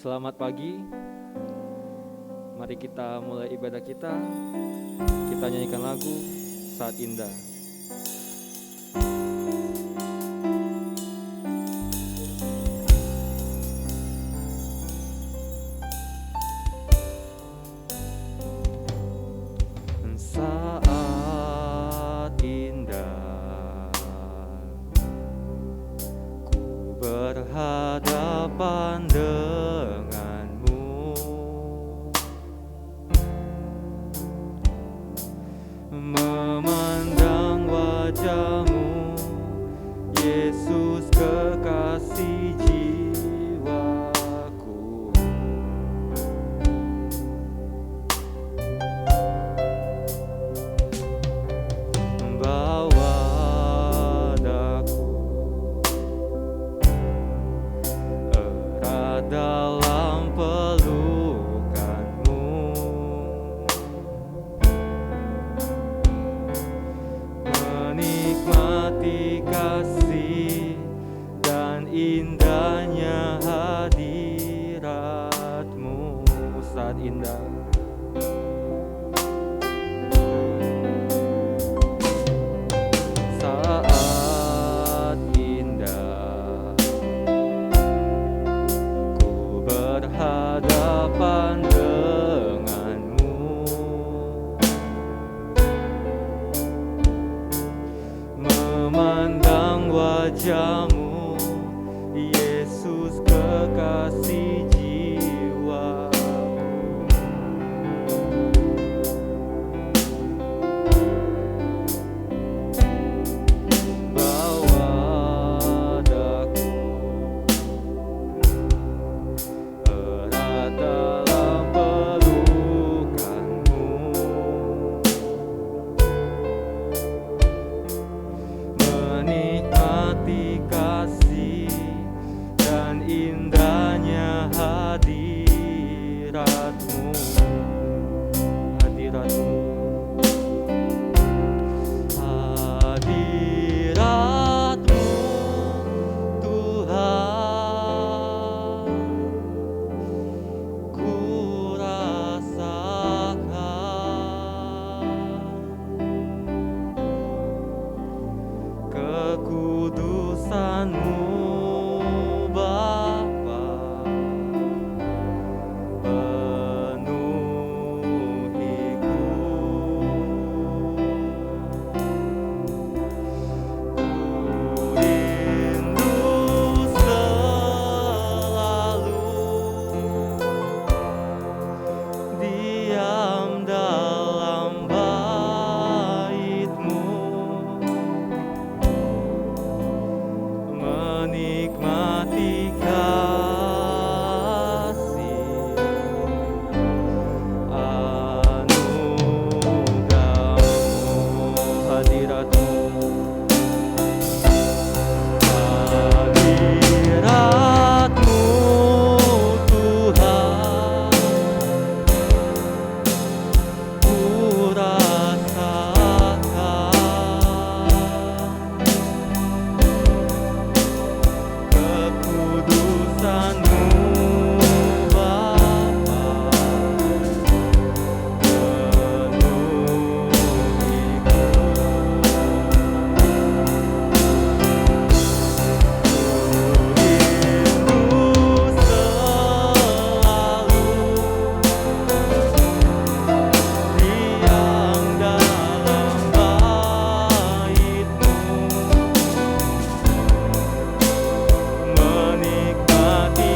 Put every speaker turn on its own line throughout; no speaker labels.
Selamat pagi. Mari kita mulai ibadah kita. Kita nyanyikan lagu Saat Indah. Saat indah ku berhadapan denganmu, memandang wajahmu, Yesus kekasih jiwaku. Bawa daku erat dalam pelukanmu, menikmati kasih dan indahnya hadiratmu. Saat indah, saat indah ku berhadapan denganmu, memandang wajahmu, Yesus kekasih jiwaku. Bawa daku erat dalam pelukanmu, menikmati kasih dan indahnya hadiratmu. Hadiratmu, hadiratmu Tuhan, ku rasakan kekudusan-Mu Bapa, penuhiku. Ku rindu selalu diam dalam bait-Mu, menikmati kasih anugerah-Mu. Hadirat-Mu, hadirat-Mu Tuhan, ku rasakan kekudusan-Mu Bapa, penuhiku. Rindu selalu diam dalam bait-Mu, menikmati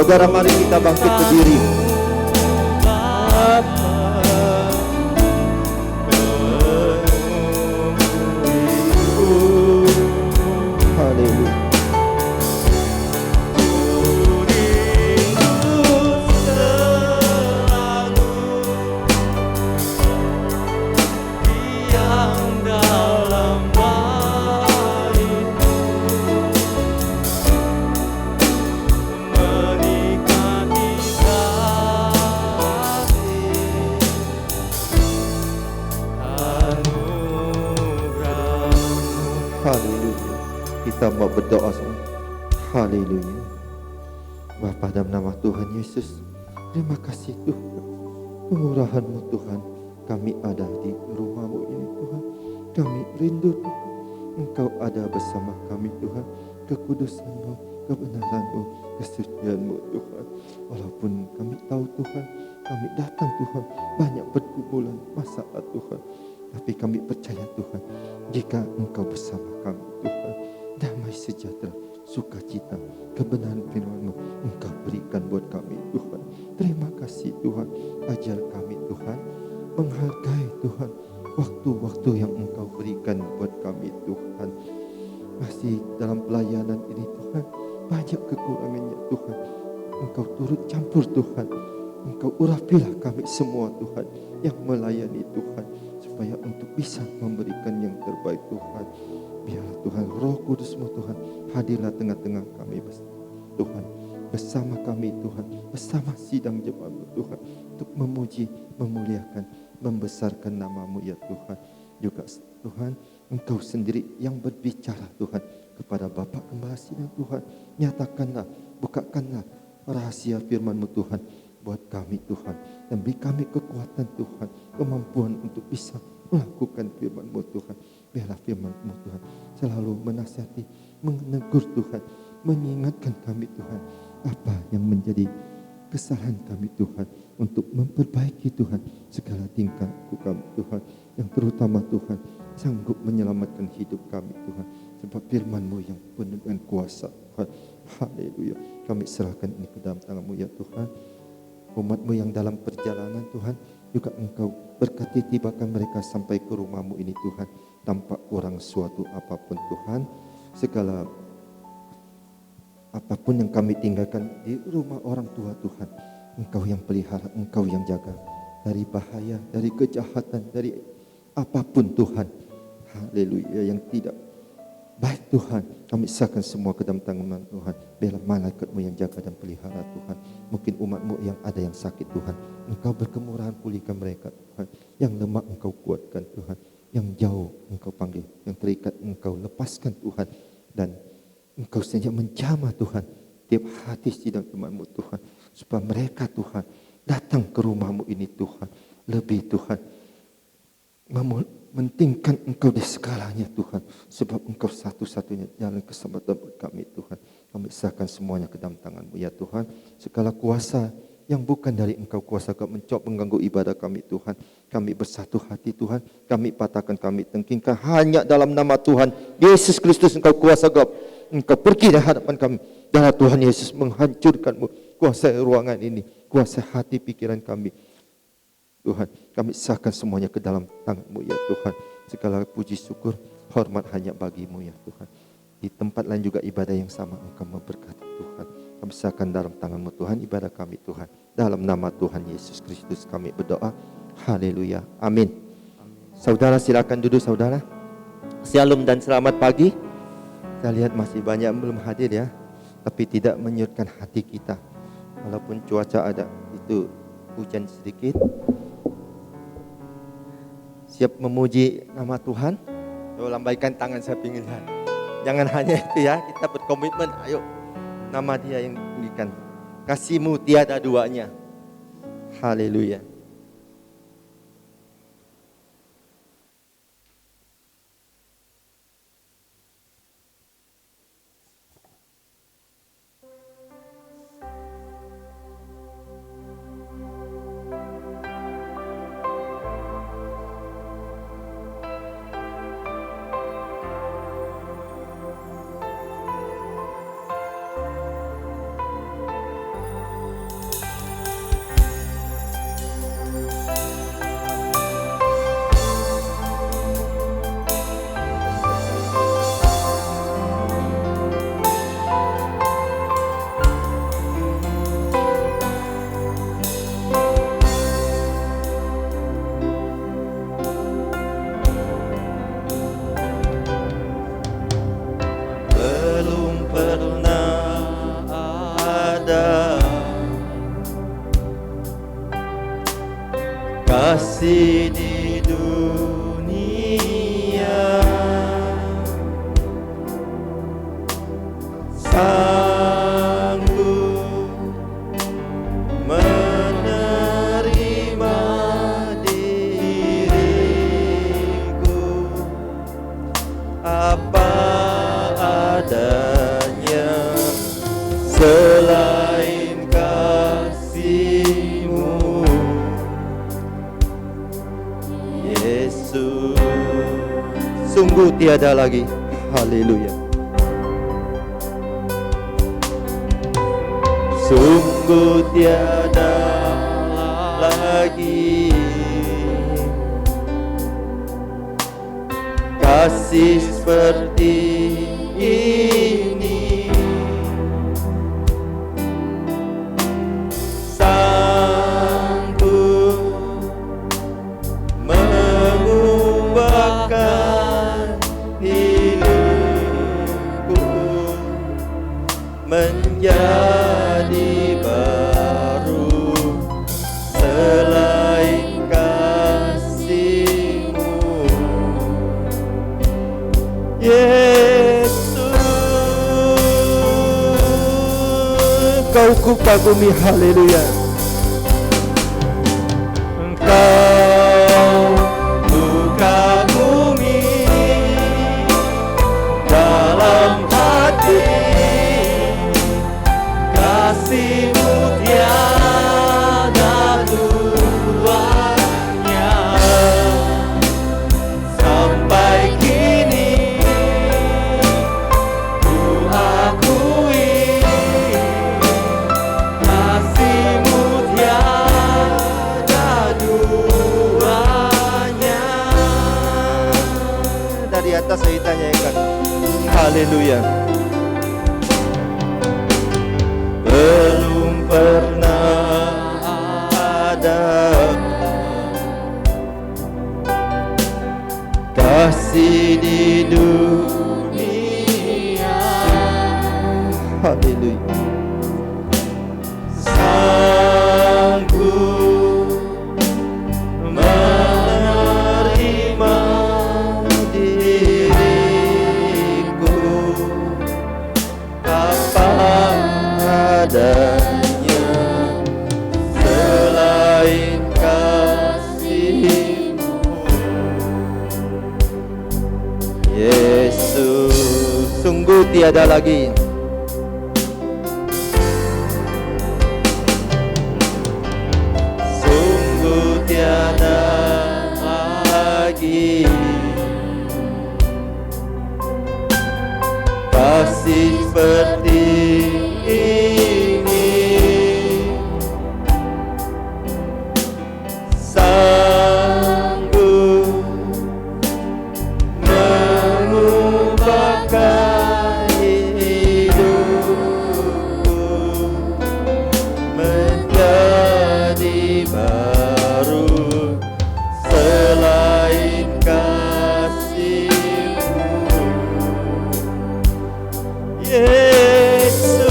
Saudara, mari kita bangkit berdiri. Haleluya. Haleluya. Kita mau berdoa semua. Haleluya. Bapa, dalam nama Tuhan Yesus, terima kasih Tuhan. Kemurahan-Mu Tuhan, kami ada di rumah-Mu ini Tuhan. Kami rindu Tuhan, Engkau ada bersama kami Tuhan. Kekudusan-Mu, kebenaran-Mu, kesucian-Mu Tuhan. Walaupun kami tahu Tuhan, kami datang Tuhan, banyak pergumulan masalah Tuhan. Tapi kami percaya Tuhan, jika Engkau bersama kami Tuhan, damai sejahtera, sukacita, kebenaran firman-Mu Engkau berikan buat kami Tuhan. Terima kasih Tuhan, ajar kami Tuhan, menghargai Tuhan waktu-waktu yang Engkau berikan buat kami Tuhan. Masih dalam pelayanan ini Tuhan, banyak kekurangannya Tuhan. Engkau turut campur Tuhan. Engkau urapilah kami semua Tuhan yang melayani Tuhan, supaya untuk bisa memberikan yang terbaik Tuhan. Biarlah Tuhan Roh Kudus-Mu Tuhan hadirlah tengah-tengah kami Tuhan, bersama kami Tuhan, bersama sidang jemaat-Mu Tuhan, untuk memuji, memuliakan, membesarkan nama-Mu ya Tuhan. Juga Tuhan, Engkau sendiri yang berbicara Tuhan kepada Bapa Gembala Sidang Tuhan. Nyatakanlah, bukakanlah rahasia firman-Mu Tuhan buat kami Tuhan, dan beri kami kekuatan Tuhan, kemampuan untuk bisa melakukan firman-Mu Tuhan. Biarlah firman-Mu Tuhan selalu menasihati, menegur Tuhan, mengingatkan kami Tuhan apa yang menjadi kesalahan kami Tuhan, untuk memperbaiki Tuhan segala tingkah laku kami Tuhan, yang terutama Tuhan sanggup menyelamatkan hidup kami Tuhan, sebab firman-Mu yang penuh dengan kuasa Tuhan. Haleluya. Kami serahkan ini ke dalam tangan-Mu ya Tuhan. Umat-Mu yang dalam perjalanan Tuhan, juga Engkau berkati, tibakan mereka sampai ke rumah-Mu ini Tuhan, tanpa kurang suatu apapun Tuhan. Segala apapun yang kami tinggalkan di rumah orang tua Tuhan, Engkau yang pelihara, Engkau yang jaga dari bahaya, dari kejahatan, dari apapun Tuhan. Haleluya, yang tidak baik Tuhan, kami serahkan semua ke dalam tangan Tuhan. Biarlah malaikat-Mu yang jaga dan pelihara Tuhan. Mungkin umat-Mu yang ada yang sakit Tuhan, Engkau berkemurahan pulihkan mereka Tuhan. Yang lemah Engkau kuatkan Tuhan. Yang jauh Engkau panggil, yang terikat Engkau lepaskan Tuhan. Dan Engkau saja menjamah Tuhan tiap hati sidang teman-Mu Tuhan, supaya mereka Tuhan datang ke rumah-Mu ini Tuhan, lebih Tuhan mementingkan Engkau di segalanya Tuhan, sebab Engkau satu-satunya jalan keselamatan buat kami Tuhan. Kami serahkan semuanya ke dalam tangan-Mu ya Tuhan. Segala kuasa yang bukan dari Engkau, kuasa Kau mencoba mengganggu ibadah kami Tuhan, kami bersatu hati Tuhan, kami patahkan, kami tengkingkan hanya dalam nama Tuhan Yesus Kristus. Engkau kuasa Kau, Engkau pergi dari hadapan kami. Darah Tuhan Yesus menghancurkan-Mu, kuasai ruangan ini, kuasai hati pikiran kami Tuhan. Kami serahkan semuanya ke dalam tangan-Mu ya Tuhan. Segala puji syukur hormat hanya bagi-Mu ya Tuhan. Di tempat lain juga ibadah yang sama Engkau memberkati Tuhan. Kami serahkan dalam tangan-Mu Tuhan ibadah kami Tuhan. Dalam nama Tuhan Yesus Kristus kami berdoa. Haleluya. Amin. Saudara silakan duduk saudara. Shalom dan selamat pagi. Saya lihat masih banyak yang belum hadir ya. Tapi tidak menyurutkan hati kita. Walaupun cuaca ada itu hujan sedikit. Siap memuji nama Tuhan? Yo, lambaikan tangan, saya ingin lihat. Jangan hanya itu ya, kita berkomitmen. Ayo, nama Dia yang berikan. Kasih-Mu tiada duanya. Haleluya. kasih di dunia, sanggup menerima diriku apa adanya, selain kasih-Mu, Yesus. Sungguh tiada lagi, haleluya. Sungguh tiada lagi kasih seperti ini, sanggup mengubahkan hidupku menjadi baru, selain kasih-Mu, Yesus. Kau ku kagumi, haleluya. Engkau ku kagumi dalam hati, kasih-Mu tiada duanya, sampai kini ku akui kasih-Mu tiada duanya. Dari atas saya tanyakan, haleluya. Belum pernah ada kasih di dunia, haleluya, sanggup menerima diriku apa adanya, selain kasih-Mu, Yesus. Sungguh tiada lagi kasih seperti ini, sanggup mengubahkan hidupku menjadi baru, selain kasih-Mu, Yesus.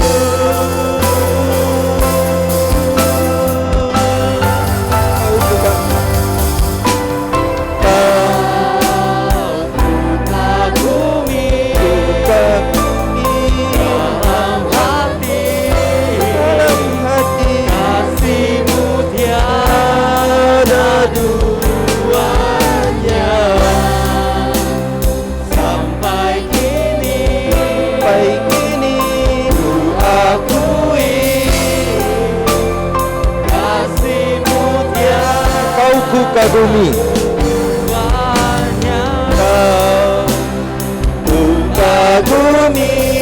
Kagumi Kau ku kagumi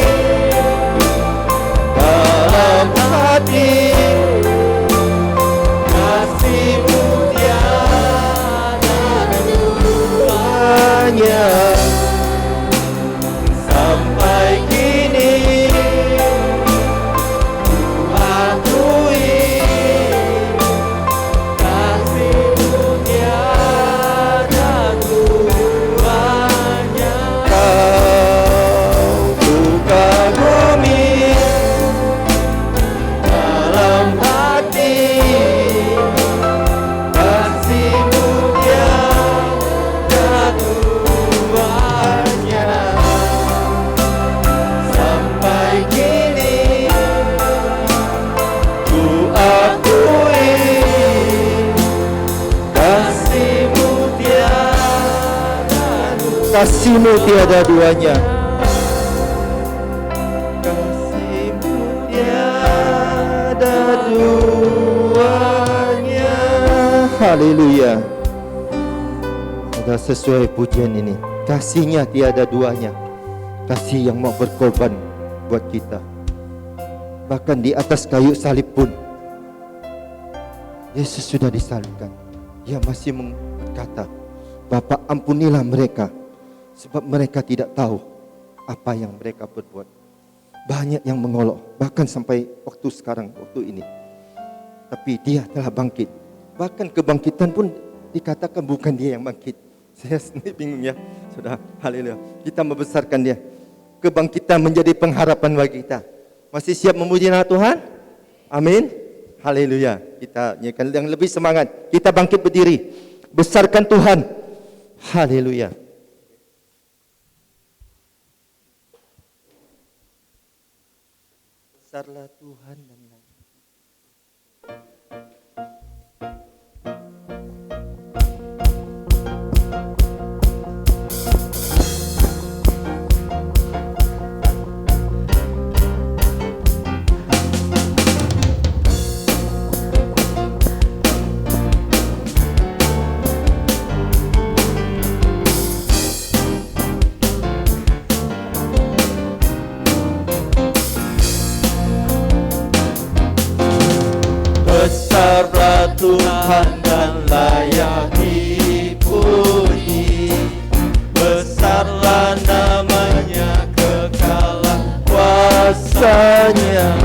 dalam hati, kasih-Mu tiada duanya, sampai kini ku akui kasih-Mu tiada Kasih-Mu tiada duanya. Kasih-Mu tiada duanya. Haleluya. Sudah sesuai pujian ini. Kasih-Nya tiada duanya. Kasih yang mau berkorban buat kita. Bahkan di atas kayu salib pun Yesus sudah disalibkan. Dia masih berkata, Bapa, ampunilah mereka, sebab mereka tidak tahu apa yang mereka berbuat. Banyak yang mengolok, bahkan sampai waktu sekarang, waktu ini. Tapi dia telah bangkit. Bahkan kebangkitan pun dikatakan bukan dia yang bangkit. Saya sendiri bingung ya. Sudah, haleluya. Kita membesarkan dia. Kebangkitan menjadi pengharapan bagi kita. Masih siap memuji nama Tuhan? Amin. Haleluya. Kita nyanyikan yang lebih semangat. Kita bangkit berdiri. Besarkan Tuhan. Haleluya. Besarlah Tuhan dan besarlah Tuhan dan layak dipuji. Besarlah namanya, kekalah kuasanya.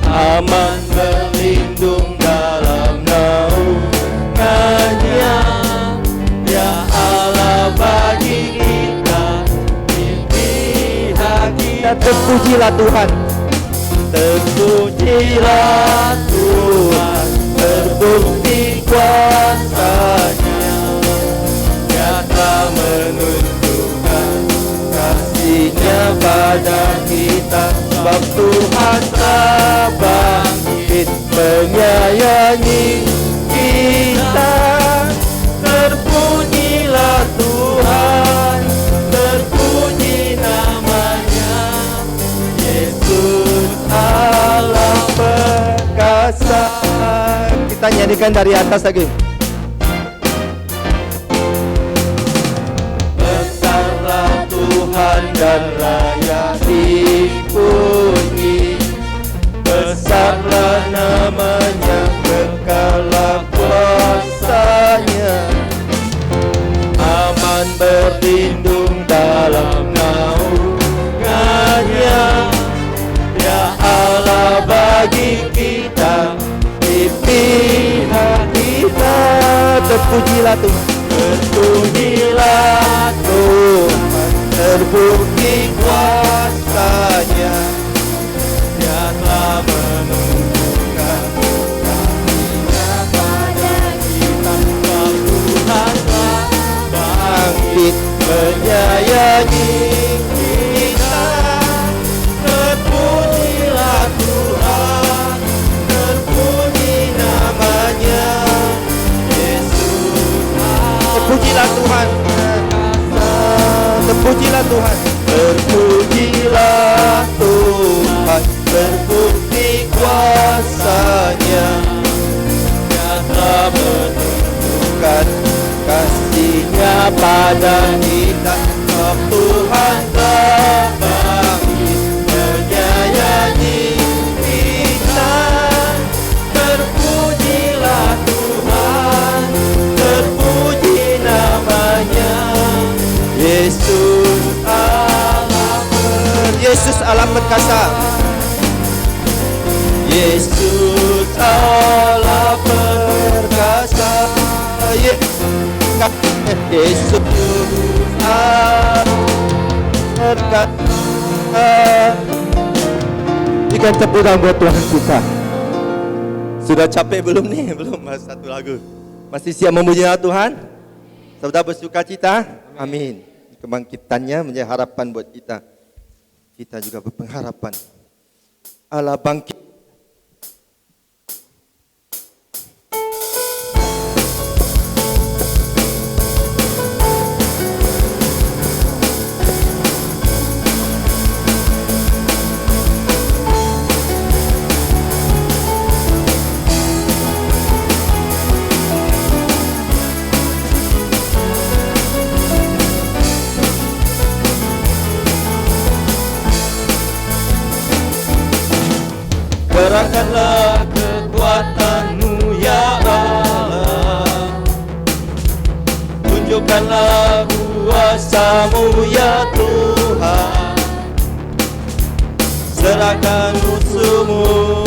Aman berlindung dalam naungannya. Ya Allah bagi kita, di pihak kita. Terpujilah Tuhan. Terpujilah Tuhan, terbukti kuasa-Nya. Dia telah menunjukkan kasih-Nya pada kita. Sebab Tuhan telah bangkit menyayangi kita. Terpujilah Tuhan, terpuji namanya. Yesus Allah perkasa. Kita nyanyikan dari atas lagi. Besarlah Tuhan dan layak dipuji. Besarlah namanya, kekalah kuasa-Nya. Aman berlindung dalam naungannya. Ya Allah bagi kita, di pihak kita. Terpujilah Tuhan, terpujilah Tuhan, terbukti kuasa-Nya. Dia telah menunjukkan kasih-Nya pada kita. Tuhan telah bangkit menyayangi kita. Terpujilah Tuhan, terpuji namanya. Yesus terpujilah Tuhan, terpujilah Tuhan, terpujilah Tuhan, terbukti kuasa-Nya. Dia telah menunjukkan kasih-Nya pada kita. Sebab Tuhan telah bangkit menyayangi kita. Terpujilah Tuhan, terpuji namanya. Yesus Allah perkasa. Yesus Allah perkasa. Yesus Allah perkasa. Berikan tepuk tangan buat Tuhan kita. Sudah capek belum nih? Belum, satu lagu. Masih siap memuji Tuhan? Saudara bersuka cita? Amin. Kebangkitannya menjadi harapan buat kita. Kita juga berpengharapan. Allah bangkit. Curahkanlah kekuatan-Mu ya Allah, tunjukkanlah kuasa-Mu ya Tuhan. Serahkan musuh-Mu,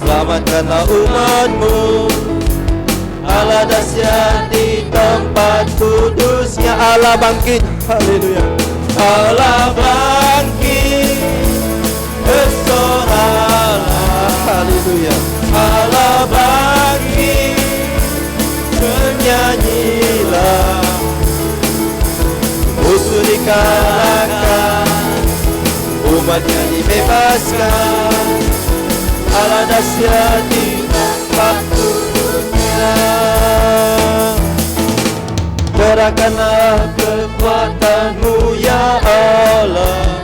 selamatkanlah umat-Mu. Allah dahsyat di tempat kudus-Nya. Allah bangkit, haleluya. Allah bangkit, bersoralah, haleluya. Allah bangkit, bernyanyilah. Musuh dikalahkan, umat-Nya dibebaskan. Allah dahsyat di tempat kudus-Nya. Curahkanlah kekuatan-Mu ya Allah,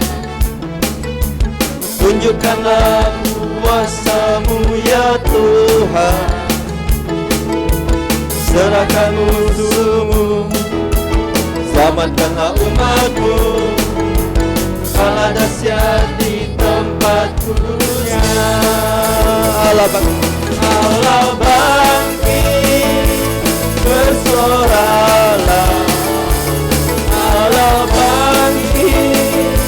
tunjukkanlah kuasa-Mu ya Tuhan. Serahkan musuh-Mu, selamatkanlah umat-Mu. Allah dahsyat di tempat kudus-Nya. Allah bangkit, Allah bangkit, bersoralah. Allah bangkit,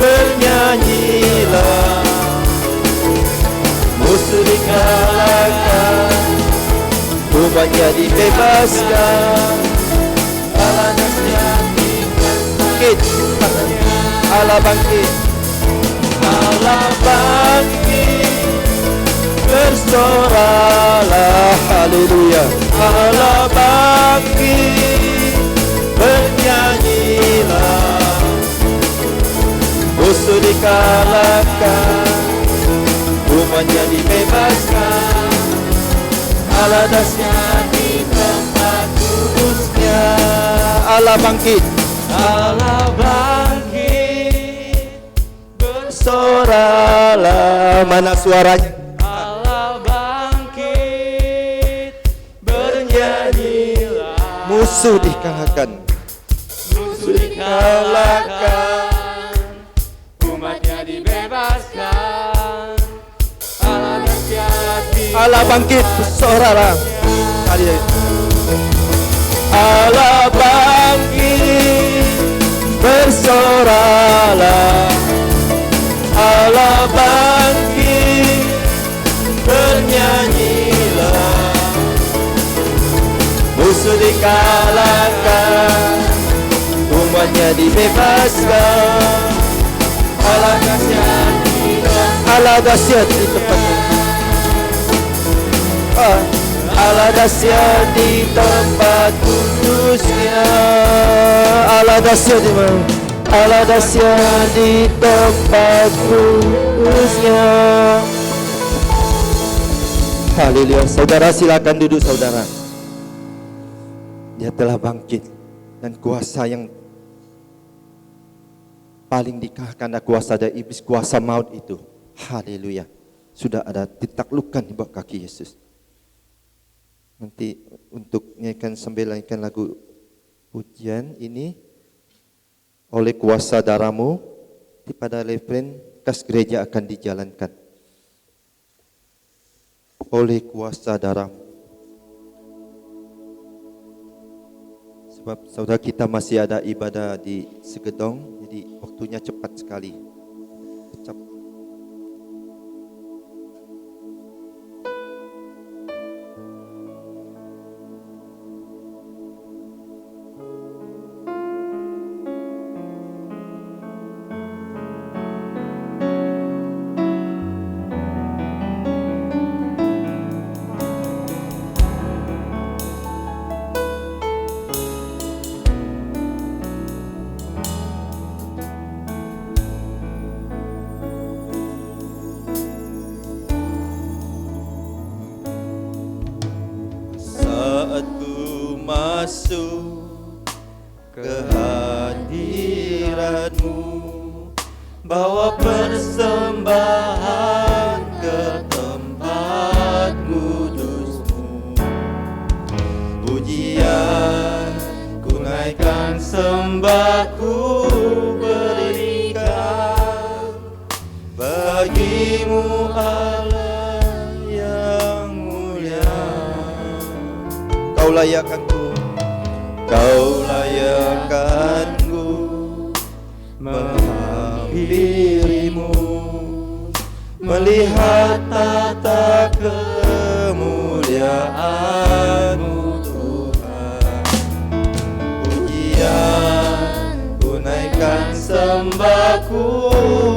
bernyanyilah. Musuh dikalahkan, umat-Nya dibebaskan. Allah dahsyat di bangkit, Allah bangkit, Allah bangkit, bersoralah, haleluya. Allah bangkit, bernyanyilah. Musuh dikalahkan, umat-Nya dibebaskan. Allah dahsyat di tempat kudus-Nya. Allah bangkit, Allah bangkit, bersoralah. Mana suaranya? Allah bangkit, bernyanyilah. Musuh dikalahkan, musuh dikalahkan, umat-Nya dibebaskan. Allah dahsyat di, Allah bangkit, bersoralah. Allah bangkit, bersoralah. Allah bangkit, bernyanyilah. Musuh dikalahkan, umat-Nya dibebaskan. Allah dahsyat di tempat, Allah dahsyat di tempat. Allah dahsyat di tempat kudus-Nya. Allah dahsyat di mana? Allah dahsyat di tempat kudus-Nya. Haleluya. Saudara silakan duduk saudara. Dia telah bangkit dan kuasa yang paling dikalahkan adalah kuasa dari iblis, kuasa maut itu. Haleluya. Sudah ada ditaklukkan di bawah kaki Yesus. Nanti untuk nyanyikan sambil nyanyikan lagu pujian ini, oleh kuasa darah-Mu, pada refren kas gereja akan dijalankan. Oleh kuasa darah-Mu. Sebab saudara kita masih ada ibadah di Segedong, jadi waktunya cepat sekali. Cepat. Masuk ke hadirat-Mu, bawa persembahan ke tempat kudus-Mu. Pujian ku naikkan, sembah ku berikan bagi-Mu Allah. layakanku, Kau layakanku menghampirimu, melihat tata kemuliaan-Mu Tuhan. Pujian ku naikkan, sembahku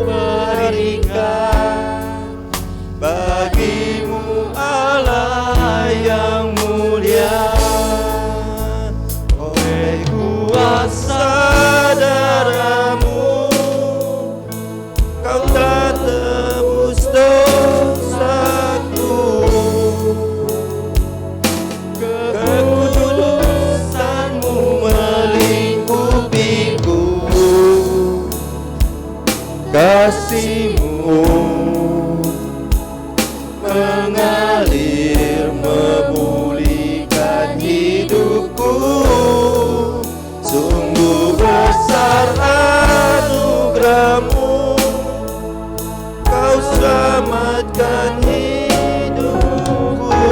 berikan bagi-Mu Allah yang mulia. Oleh kuasa darah-Mu Kau telah tebus dosaku. Kekudusan-Mu melingkupiku, kasih-Mu mengalir memulihkan hidupku. Sungguh besar anugerah-Mu, Kau selamatkan hidupku.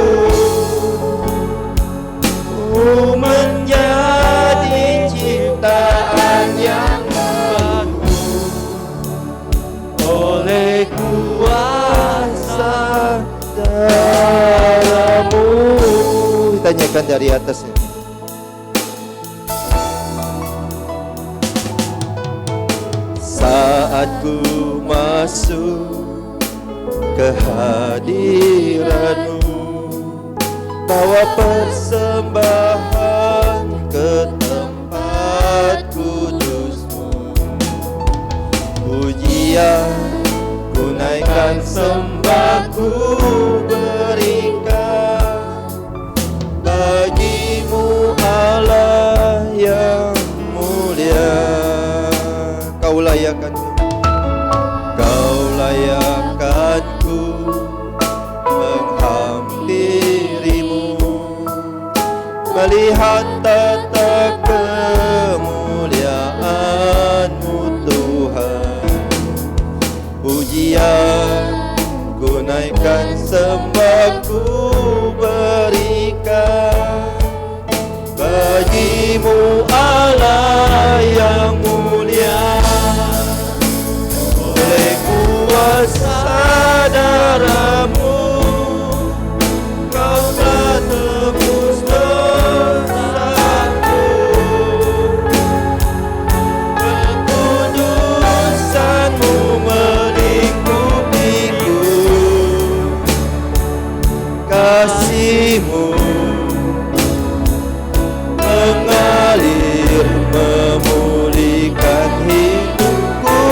Ku menjadi ciptaan yang baru oleh kuasa darah-Mu. Ditanyakan dari atasnya. Saat ku masuk ke hadirat-Mu, bawa persembahan ke tempat kudus-Mu. Pujian ku naikkan, sembahku berikan bagi-Mu Allah yang mulia. Kau layakanku, Kau layakanku menghampirimu, melihat tata kemuliaan-Mu Tuhan. Pujian ku naikkan, sembahku berikan bagi-Mu Allah yang mulia. Oleh kuasa darah-Mu Kau telah tebus dosaku. Kekudusan-Mu melingkupiku, kasih-Mu mengalir memulihkan hidupku.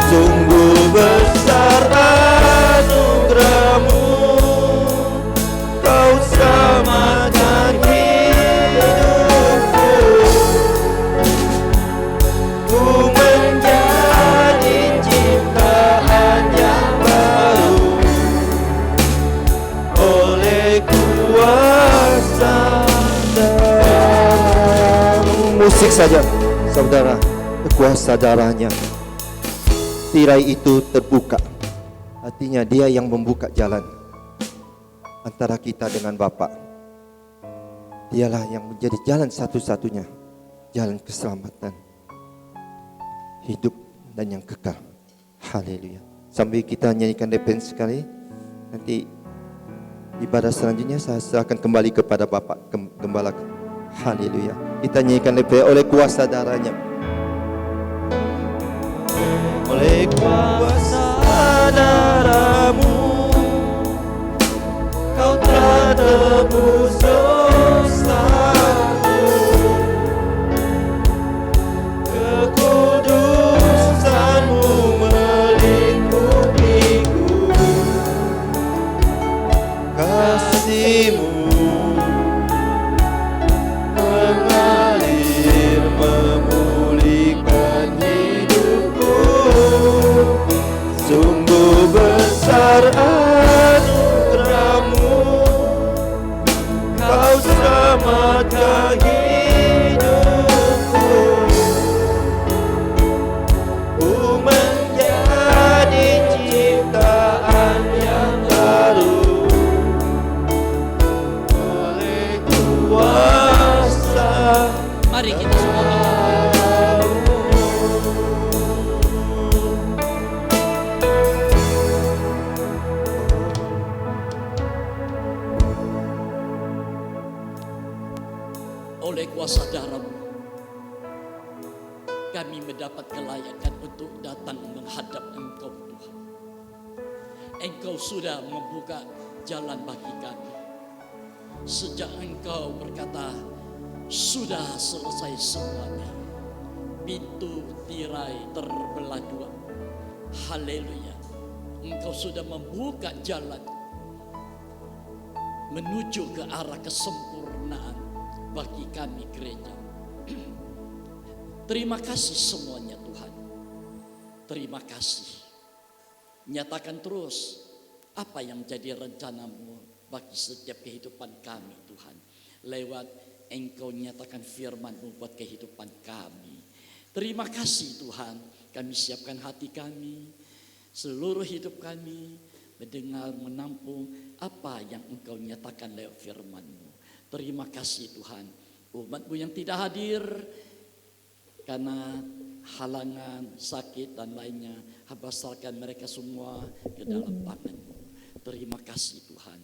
Sungguh besar anugerah-Mu, Kau selamatkan hidupku. Ku menjadi ciptaan yang baru oleh kuasa darah-Mu. Musik saja, saudara. Kuasa darahnya, tirai itu terbuka. Artinya Dia yang membuka jalan antara kita dengan Bapa. Dialah yang menjadi jalan satu-satunya, jalan keselamatan, hidup dan yang kekal. Haleluya. Sambil kita nyanyikan DPN sekali, nanti ibadah selanjutnya saya akan kembali kepada Bapak Gembala. Haleluya. Kita nyanyikan DPN oleh kuasa darahnya. Oleh kuasa darah-Mu Kau telah tebus dosaku. Kekudusan-Mu melingkupiku, kasih-Mu mengalir memulihkan hidupku. Sungguh besar
oleh kuasa darah-Mu, kami mendapat kelayakan untuk datang menghadap Engkau Tuhan. Engkau sudah membuka jalan bagi kami. Sejak Engkau berkata, sudah selesai semuanya, pintu tirai terbelah dua. Haleluya. Engkau sudah membuka jalan menuju ke arah kesempurnaan bagi kami gereja. Terima kasih semuanya Tuhan. Terima kasih. Nyatakan terus apa yang jadi rencana-Mu bagi setiap kehidupan kami Tuhan. Lewat Engkau nyatakan firman-Mu buat kehidupan kami. Terima kasih Tuhan. Kami siapkan hati kami, seluruh hidup kami, mendengar, menampung apa yang Engkau nyatakan lewat firman-Mu. Terima kasih Tuhan. Umat-Mu yang tidak hadir karena halangan, sakit dan lainnya, Hamba serahkan mereka semua ke dalam tangan-Mu. Terima kasih Tuhan.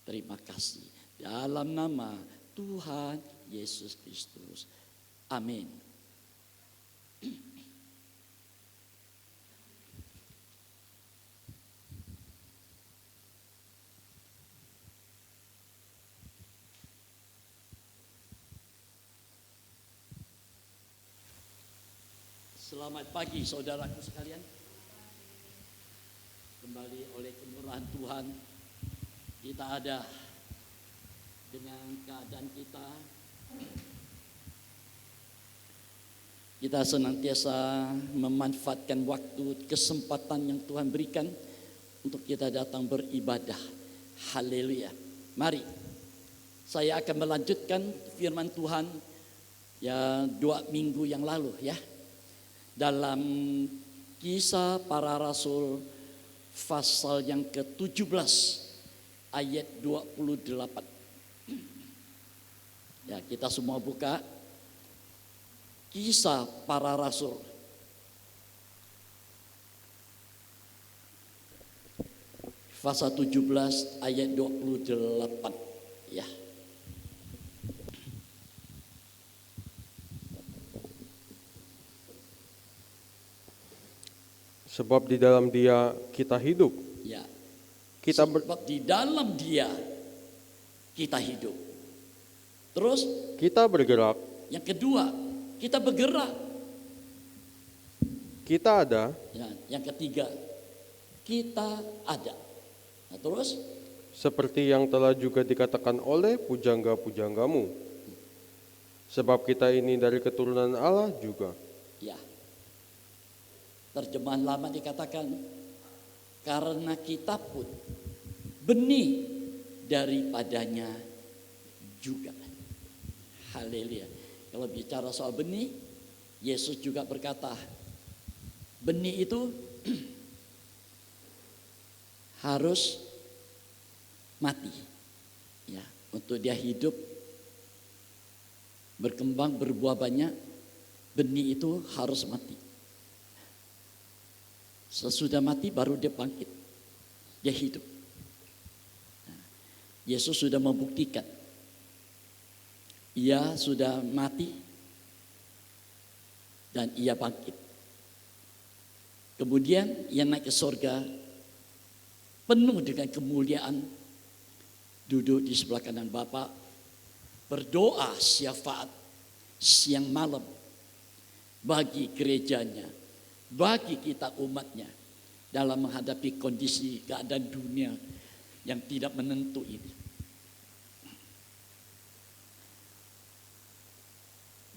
Terima kasih. Dalam nama Tuhan Yesus Kristus. Amin. Selamat pagi saudaraku sekalian. Kembali oleh kemurahan Tuhan, kita ada dengan keadaan kita. Kita senantiasa memanfaatkan waktu, kesempatan yang Tuhan berikan untuk kita datang beribadah. Haleluya. Mari, saya akan melanjutkan firman Tuhan ya 2 minggu yang lalu ya. Dalam Kisah Para Rasul pasal yang ke-17 ayat 28. Ya, kita semua buka Kisah Para Rasul. Pasal 17 ayat 28. Ya.
Sebab di dalam Dia kita hidup.
Ya.
Sebab
di dalam Dia kita hidup. Terus
kita bergerak.
Yang kedua, kita bergerak.
Kita ada.
Ya, yang ketiga, kita ada. Nah, terus
seperti yang telah juga dikatakan oleh pujangga-pujanggamu. Sebab kita ini dari keturunan Allah juga.
Ya. Terjemahan lama dikatakan, karena kita pun benih daripadanya juga. Haleluya. Kalau bicara soal benih, Yesus juga berkata, benih itu harus mati. Ya, untuk dia hidup, berkembang, berbuah banyak, benih itu harus mati. Sesudah mati baru dia bangkit. Dia hidup. Nah, Yesus sudah membuktikan. Ia sudah mati dan ia bangkit. Kemudian ia naik ke surga penuh dengan kemuliaan, duduk di sebelah kanan Bapa, berdoa syafaat siang malam bagi gerejanya, bagi kita umatnya dalam menghadapi kondisi keadaan dunia yang tidak menentu ini.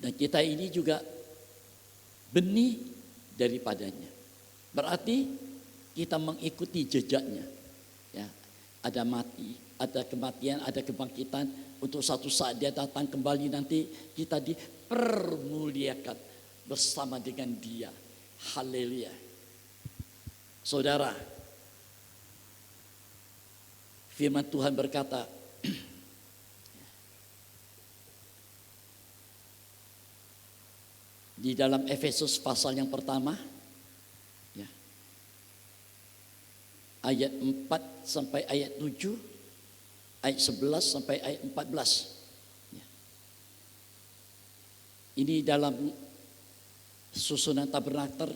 Dan kita ini juga benih daripadanya. Berarti kita mengikuti jejaknya. Ya, ada mati, ada kematian, ada kebangkitan. Untuk satu saat dia datang kembali, nanti kita dipermuliakan bersama dengan dia. Haleluya. Saudara, firman Tuhan berkata, di dalam Efesus pasal yang pertama, ya, ayat 4 sampai ayat 7, ayat 11 sampai ayat 14. Ya. Ini dalam susunan tabernakel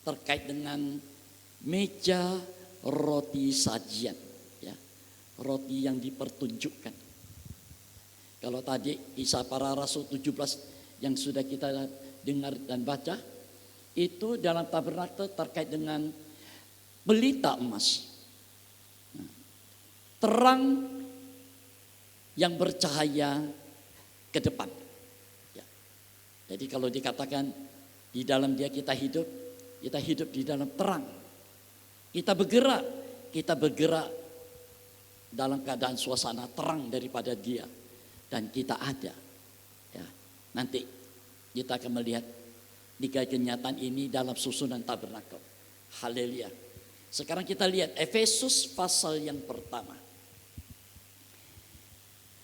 terkait dengan meja roti sajian, ya, roti yang dipertunjukkan. Kalau tadi Kisah Para Rasul 17 yang sudah kita dengar dan baca, itu dalam tabernakel terkait dengan pelita emas, terang yang bercahaya ke depan. Ya. Jadi kalau dikatakan di dalam dia kita hidup di dalam terang. Kita bergerak dalam keadaan suasana terang daripada dia. Dan kita ada. Ya. Nanti kita akan melihat tiga kenyataan ini dalam susunan tabernakel. Haleluya. Sekarang kita lihat Efesus pasal yang pertama.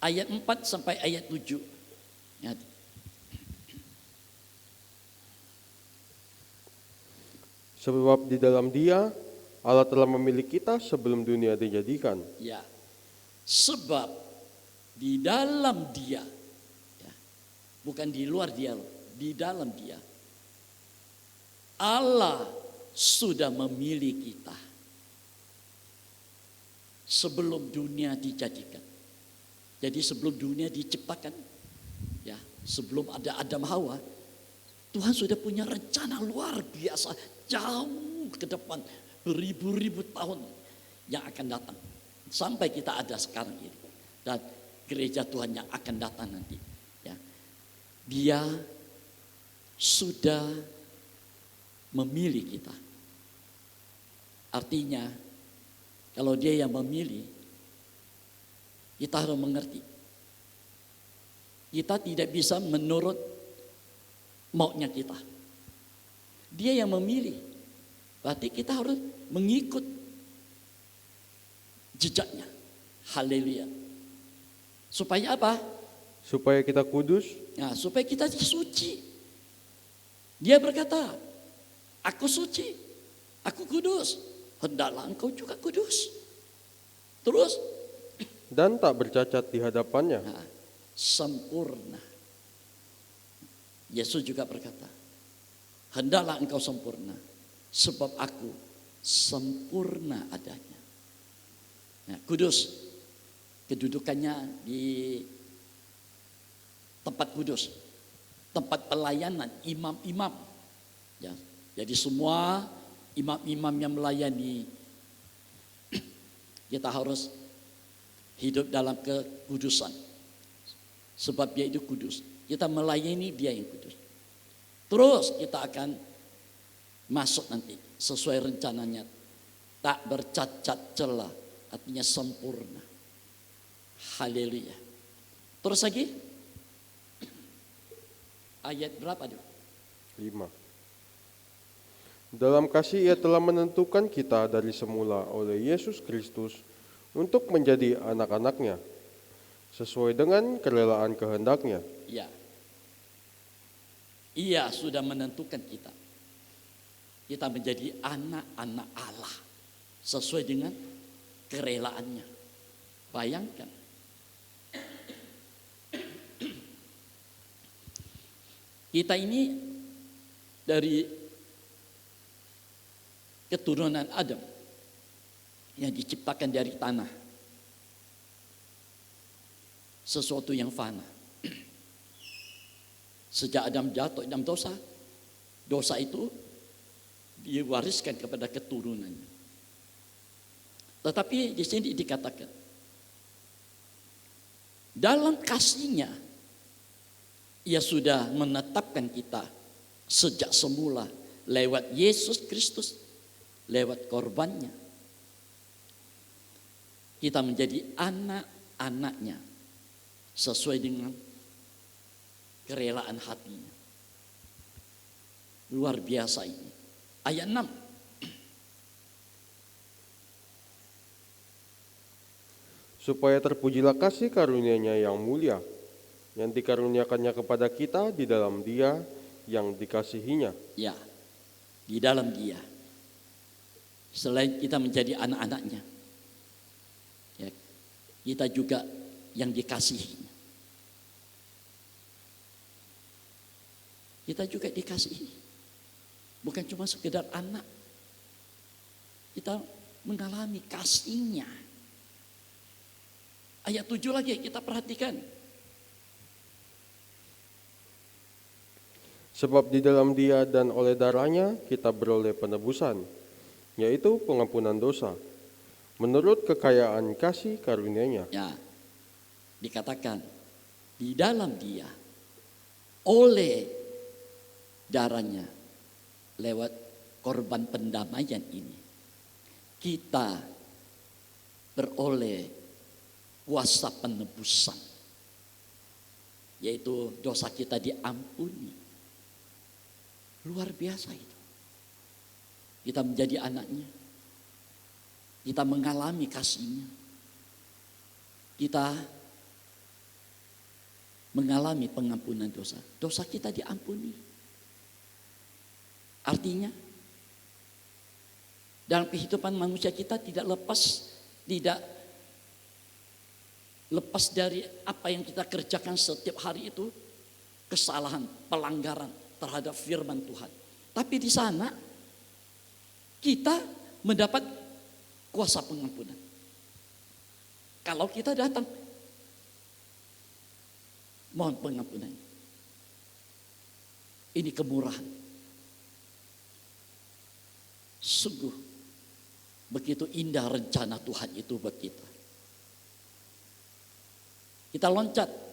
Ayat 4 sampai ayat 7. Ya.
Sebab di dalam Dia Allah telah memilih kita sebelum dunia dijadikan.
Ya. Sebab di dalam Dia, ya, bukan di luar Dia, di dalam Dia Allah sudah memilih kita sebelum dunia dijadikan. Jadi sebelum dunia diciptakan, ya, sebelum ada Adam Hawa, Tuhan sudah punya rencana luar biasa jauh ke depan, beribu-ribu tahun yang akan datang sampai kita ada sekarang ini dan gereja Tuhan yang akan datang nanti. Ya. Dia sudah memilih kita. Artinya kalau Dia yang memilih, kita harus mengerti. Kita tidak bisa menurut maunya kita. Dia yang memilih. Berarti kita harus mengikut jejaknya. Haleluya. Supaya apa?
Supaya kita kudus.
Nah, supaya kita suci. Dia berkata, aku suci, aku kudus. Hendaklah engkau juga kudus. Terus
Dan tak bercacat di hadapannya.
nah, sempurna. Yesus juga berkata, hendaklah engkau sempurna, sebab aku sempurna adanya. Nah, kudus, kedudukannya di tempat kudus, tempat pelayanan imam-imam. Ya, jadi semua imam-imam yang melayani, kita harus hidup dalam kekudusan. Sebab Dia itu kudus. Kita melayani Dia yang kudus. Terus kita akan masuk nanti sesuai rencananya. Tak bercacat celah, artinya sempurna. Haleluya. Terus lagi. Ayat berapa itu?
5. Dalam kasih Ia telah menentukan kita dari semula oleh Yesus Kristus untuk menjadi anak-anaknya, sesuai dengan kerelaan kehendak-Nya.
Ya. Ia sudah menentukan kita. Kita menjadi anak-anak Allah sesuai dengan kerelaannya. Bayangkan. Kita ini dari keturunan Adam yang diciptakan dari tanah. Sesuatu yang fana. Sejak Adam jatuh dalam dosa, dosa itu diwariskan kepada keturunannya. Tetapi di sini dikatakan, dalam kasih-Nya, Ia sudah menetapkan kita sejak semula lewat Yesus Kristus, lewat korbannya. Kita menjadi anak-anaknya sesuai dengan kerelaan hatinya. Luar biasa ini. Ayat 6.
Supaya terpujilah kasih karunia-Nya yang mulia, yang dikaruniakannya kepada kita di dalam Dia yang dikasihinya.
Ya, di dalam Dia. Selain kita menjadi anak-anaknya, ya, kita juga yang dikasihinya. kita juga dikasihi. Bukan cuma sekedar anak. Kita mengalami kasihnya. Ayat 7 lagi kita perhatikan.
Sebab di dalam Dia dan oleh darahnya kita beroleh penebusan, yaitu pengampunan dosa, menurut kekayaan kasih karunia-Nya.
Ya, dikatakan di dalam Dia, oleh darahnya, lewat korban pendamaian ini, kita beroleh kuasa penebusan, yaitu dosa kita diampuni. Luar biasa itu. Kita menjadi anaknya, kita mengalami kasihnya, kita mengalami pengampunan dosa. Dosa kita diampuni. Artinya dalam kehidupan manusia kita tidak lepas dari apa yang kita kerjakan setiap hari itu, kesalahan, pelanggaran terhadap firman Tuhan. Tapi di sana kita mendapat kuasa pengampunan. Kalau kita datang, mohon pengampunan. Ini kemurahan. Sungguh begitu indah rencana Tuhan itu buat kita. Kita loncat.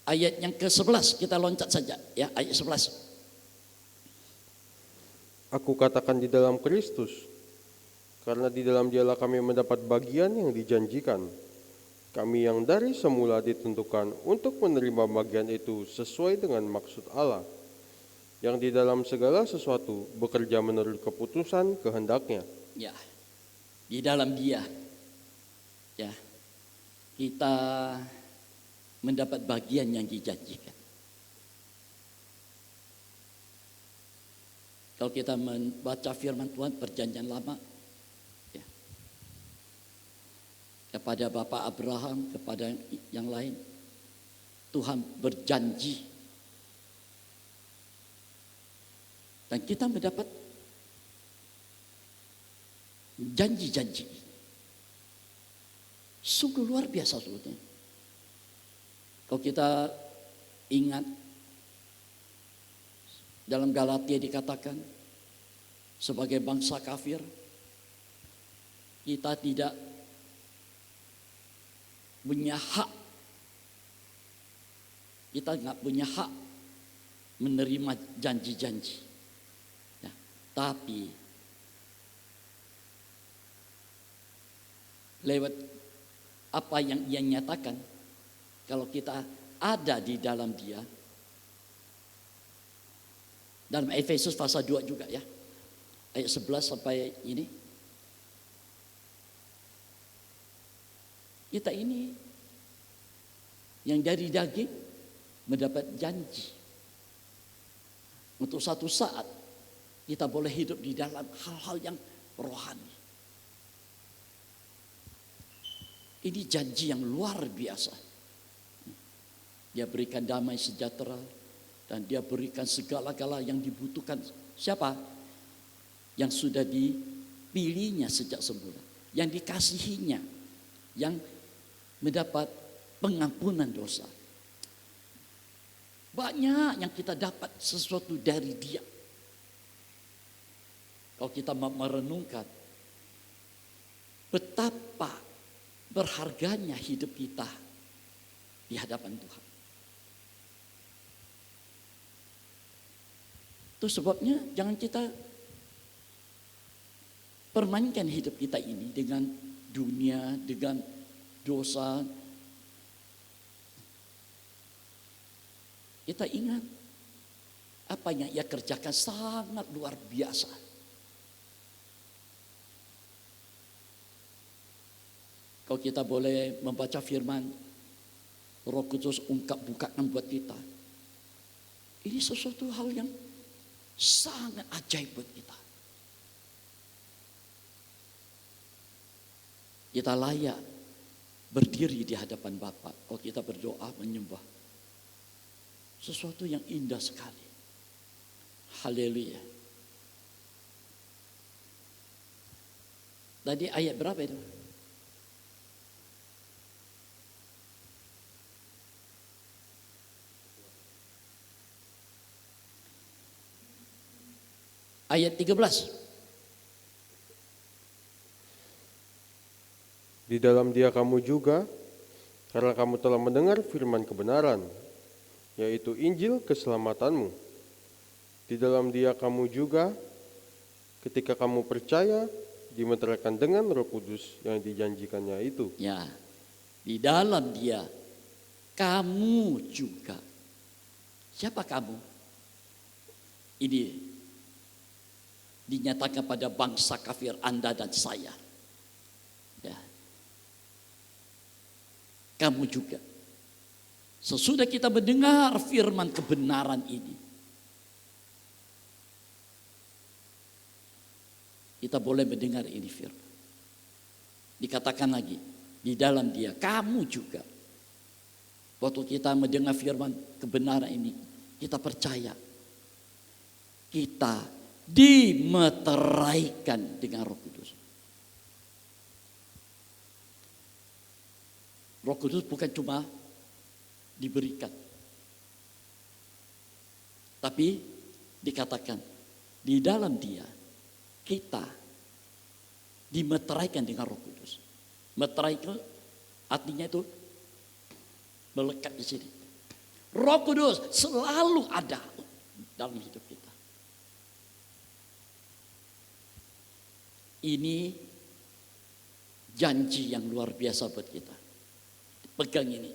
Ayat yang ke-11 kita loncat saja ya, ayat 11.
Aku katakan di dalam Kristus, karena di dalam Dialah kami mendapat bagian yang dijanjikan. Kami yang dari semula ditentukan untuk menerima bagian itu sesuai dengan maksud Allah, yang di dalam segala sesuatu bekerja menurut keputusan kehendak-Nya.
Ya, di dalam Dia, ya, kita mendapat bagian yang dijanjikan. Kalau kita membaca firman Tuhan perjanjian lama, ya, kepada Bapak Abraham, kepada yang lain, Tuhan berjanji. Dan kita mendapat janji-janji. Sungguh luar biasa sebetulnya. Kalau kita ingat dalam Galatia dikatakan sebagai bangsa kafir kita tidak punya hak, kita nggak punya hak menerima janji-janji. Ya, tapi lewat apa yang Ia nyatakan, kalau kita ada di dalam Dia, dalam Efesus pasal 2 juga ya, ayat 11 sampai ini, kita ini yang dari daging mendapat janji untuk satu saat kita boleh hidup di dalam hal-hal yang rohani. Ini janji yang luar biasa. Dia berikan damai sejahtera dan Dia berikan segala-gala yang dibutuhkan. Siapa? Yang sudah dipilihnya sejak semula, yang dikasihinya, yang mendapat pengampunan dosa. Banyak yang kita dapat sesuatu dari Dia. Kalau kita merenungkan betapa berharganya hidup kita di hadapan Tuhan. Itu sebabnya jangan kita permainkan hidup kita ini dengan dunia, dengan dosa. Kita ingat apa yang Ia kerjakan sangat luar biasa. Kalau kita boleh membaca firman, Roh Kudus bukakan buat kita. Ini sesuatu hal yang sangat ajaib buat kita. Kita layak berdiri di hadapan Bapa, kalau kita berdoa menyembah, sesuatu yang indah sekali. Haleluya. Tadi ayat berapa itu? Ayat 13.
Di dalam Dia kamu juga, karena kamu telah mendengar firman kebenaran, yaitu Injil keselamatanmu. Di dalam Dia kamu juga, ketika kamu percaya, dimeteraikan dengan Roh Kudus yang dijanjikannya itu.
Ya, di dalam Dia kamu juga. Siapa kamu? Ini dinyatakan pada bangsa kafir Anda dan saya. Ya. Kamu juga. Sesudah kita mendengar firman kebenaran ini, kita boleh mendengar ini firman. Dikatakan lagi, di dalam Dia kamu juga. Waktu kita mendengar firman kebenaran ini, kita percaya. Kita dimeteraikan dengan Roh Kudus. Roh Kudus bukan cuma diberikan, tapi dikatakan di dalam Dia kita dimeteraikan dengan Roh Kudus. Meterai itu artinya itu melekat di sini. Roh Kudus selalu ada dalam hidup kita. Ini janji yang luar biasa buat kita. Pegang ini.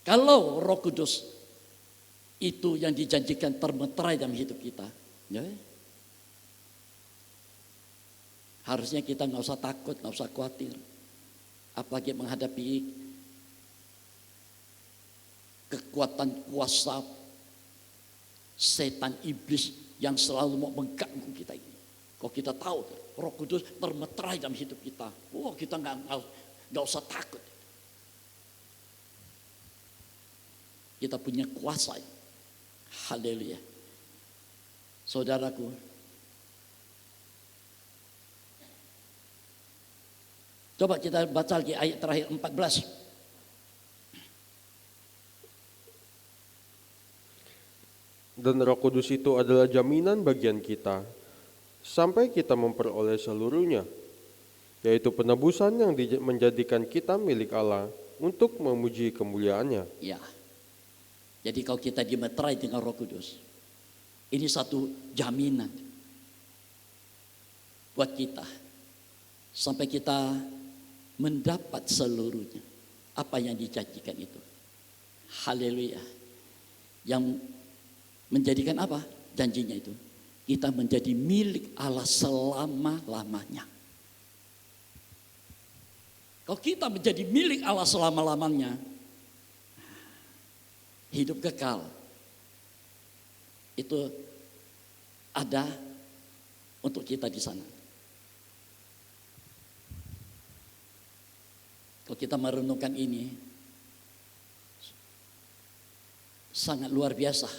Kalau Roh Kudus itu yang dijanjikan termeterai dalam hidup kita, ya, harusnya kita nggak usah takut, nggak usah khawatir, apalagi menghadapi kekuatan kuasa setan iblis yang selalu mau mengganggu kita ini. Kalau kita tahu Roh Kudus termeterai dalam hidup kita, kita nggak usah takut. Kita punya kuasa. Haleluya. Saudaraku, coba kita baca lagi ayat terakhir 14.
Dan Roh Kudus itu adalah jaminan bagian kita sampai kita memperoleh seluruhnya, yaitu penebusan yang menjadikan kita milik Allah untuk memuji kemuliaannya.
Ya. Jadi kalau kita dimeterai dengan Roh Kudus, ini satu jaminan buat kita sampai kita mendapat seluruhnya apa yang dijanjikan itu. Haleluya. Yang menjadikan apa? Janjinya itu. Kita menjadi milik Allah selama-lamanya. Kalau kita menjadi milik Allah selama-lamanya, hidup kekal itu ada untuk kita di sana. Kalau kita merenungkan ini, sangat luar biasa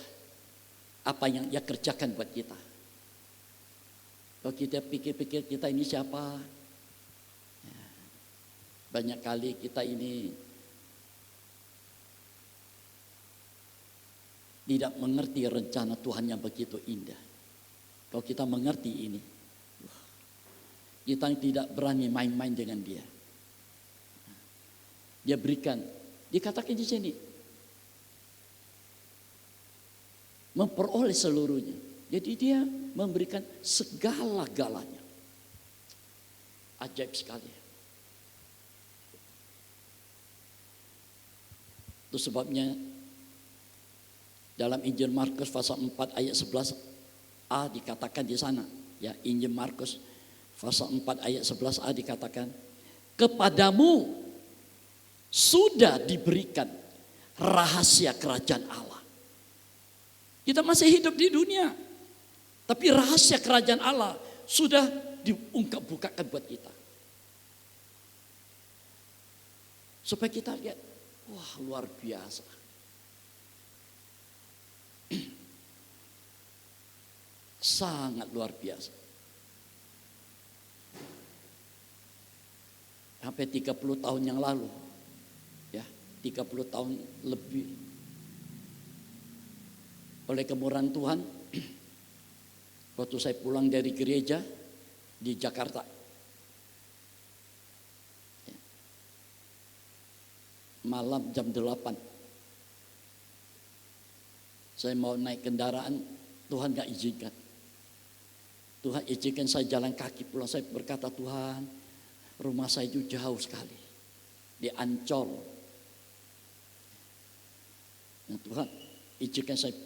apa yang Dia kerjakan buat kita. Kalau kita pikir-pikir kita ini siapa, banyak kali kita ini tidak mengerti rencana Tuhan yang begitu indah. Kalau kita mengerti ini, kita tidak berani main-main dengan Dia. Dia berikan, dikatakan di sini, memperoleh seluruhnya. Jadi Dia memberikan segala-galanya. Ajaib sekali. Itu sebabnya dalam Injil Markus pasal 4 ayat 11a dikatakan di sana, ya, Injil Markus pasal 4 ayat 11a dikatakan, kepadamu sudah diberikan rahasia kerajaan Allah. Kita masih hidup di dunia, tapi rahasia kerajaan Allah sudah diungkap-bukakan buat kita. Supaya kita lihat, wah luar biasa. Sangat luar biasa. Sampai 30 tahun yang lalu, ya 30 tahun lebih, oleh kemurahan Tuhan, waktu saya pulang dari gereja di Jakarta, malam jam 8, saya mau naik kendaraan, Tuhan gak izinkan. Tuhan izinkan saya jalan kaki pulang. Saya berkata, Tuhan, rumah saya itu jauh sekali, di Ancol. Nah, Tuhan izinkan saya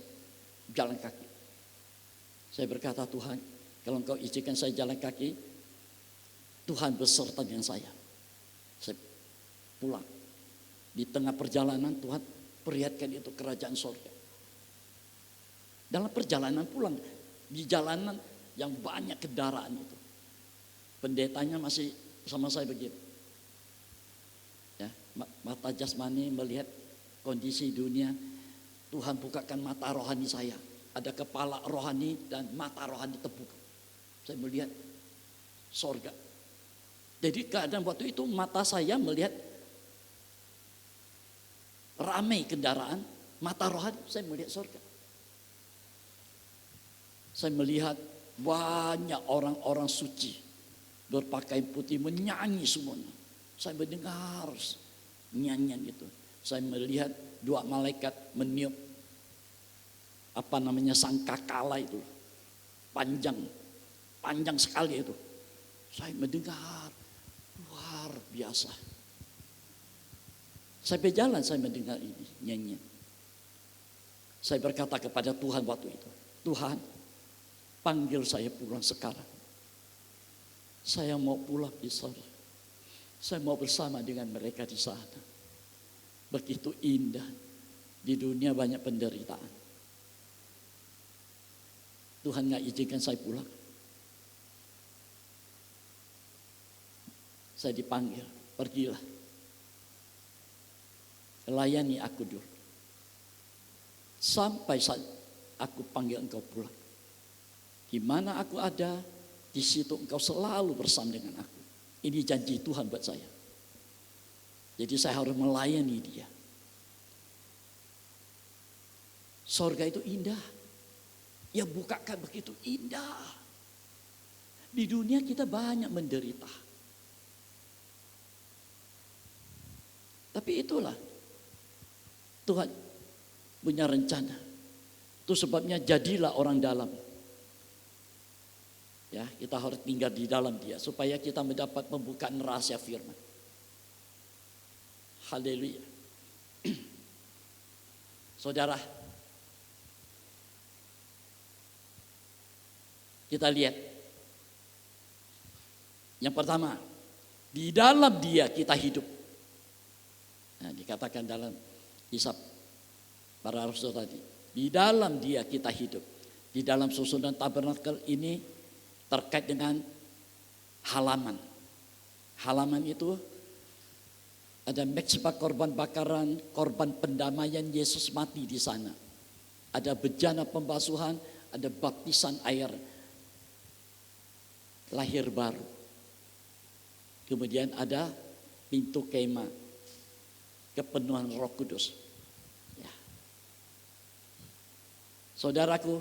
jalan kaki. Saya berkata, Tuhan, kalau Engkau izinkan saya jalan kaki, Tuhan beserta dengan saya. Saya pulang. Di tengah perjalanan Tuhan perlihatkan itu kerajaan surga. Dalam perjalanan pulang, di jalanan yang banyak kendaraan itu, pendetanya masih sama saya begitu. Ya, mata jasmani melihat kondisi dunia, Tuhan bukakan mata rohani saya. Ada kepala rohani dan mata rohani terbuka. Saya melihat surga. Jadi keadaan waktu itu mata saya melihat ramai kendaraan, mata rohani saya melihat surga. Saya melihat banyak orang-orang suci berpakaian putih menyanyi semuanya. Saya mendengar nyanyian itu. Saya melihat 2 malaikat meniup sangkakala itu, panjang sekali itu. Saya mendengar, luar biasa. Saya berjalan, saya mendengar ini nyanyian. Saya berkata kepada Tuhan waktu itu, Tuhan, panggil saya pulang sekarang. Saya mau pulang di sana. Saya mau bersama dengan mereka di sana. Begitu indah. Di dunia banyak penderitaan. Tuhan gak izinkan saya pulang. Saya dipanggil, pergilah. Layani aku dulu. Sampai saat aku panggil engkau pulang. Di mana aku ada, di situ engkau selalu bersama dengan aku. Ini janji Tuhan buat saya. Jadi saya harus melayani dia. Surga itu indah. Ya bukakan begitu indah. Di dunia kita banyak menderita. Tapi itulah Tuhan punya rencana. Itu sebabnya jadilah orang dalam. Ya, kita harus tinggal di dalam dia supaya kita mendapat pembukaan rahasia firman. Haleluya. Saudara, kita lihat. Yang pertama, di dalam dia kita hidup. Nah, dikatakan dalam Kisah para rasul tadi. Di dalam dia kita hidup. Di dalam susunan tabernakel ini terkait dengan halaman. Halaman itu ada mezbah korban bakaran, korban pendamaian Yesus mati di sana. Ada bejana pembasuhan, ada baptisan air lahir baru. Kemudian ada pintu kemah, kepenuhan Roh Kudus. Ya. Saudaraku,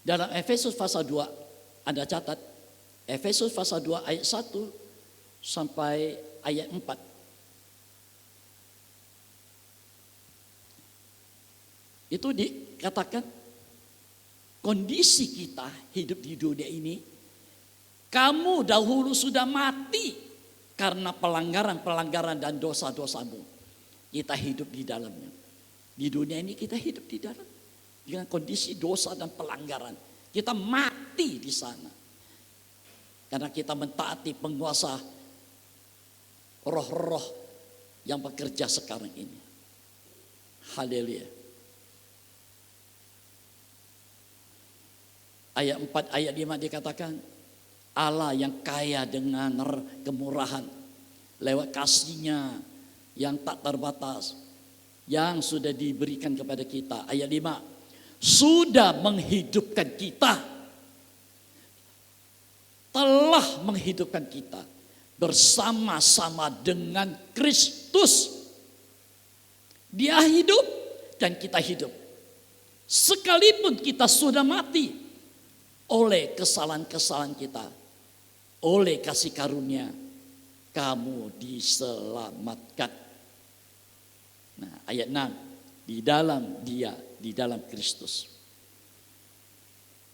dalam Efesus pasal 2 Anda catat, Efesus pasal 2 ayat 1 sampai ayat 4. Itu dikatakan kondisi kita hidup di dunia ini, kamu dahulu sudah mati karena pelanggaran-pelanggaran dan dosa-dosamu. Kita hidup di dalamnya. Di dunia ini kita hidup di dalam dengan kondisi dosa dan pelanggaran. Kita mati di sana. Karena kita mentaati penguasa roh-roh yang bekerja sekarang ini. Haleluya. Ayat 4, ayat 5 dikatakan, Allah yang kaya dengan kemurahan lewat kasih-Nya yang tak terbatas yang sudah diberikan kepada kita. Ayat 5, sudah menghidupkan kita, telah menghidupkan kita bersama-sama dengan Kristus. Dia hidup dan kita hidup. Sekalipun kita sudah mati oleh kesalahan-kesalahan kita, oleh kasih karunia kamu diselamatkan. Nah, ayat 6, di dalam Dia, di dalam Kristus,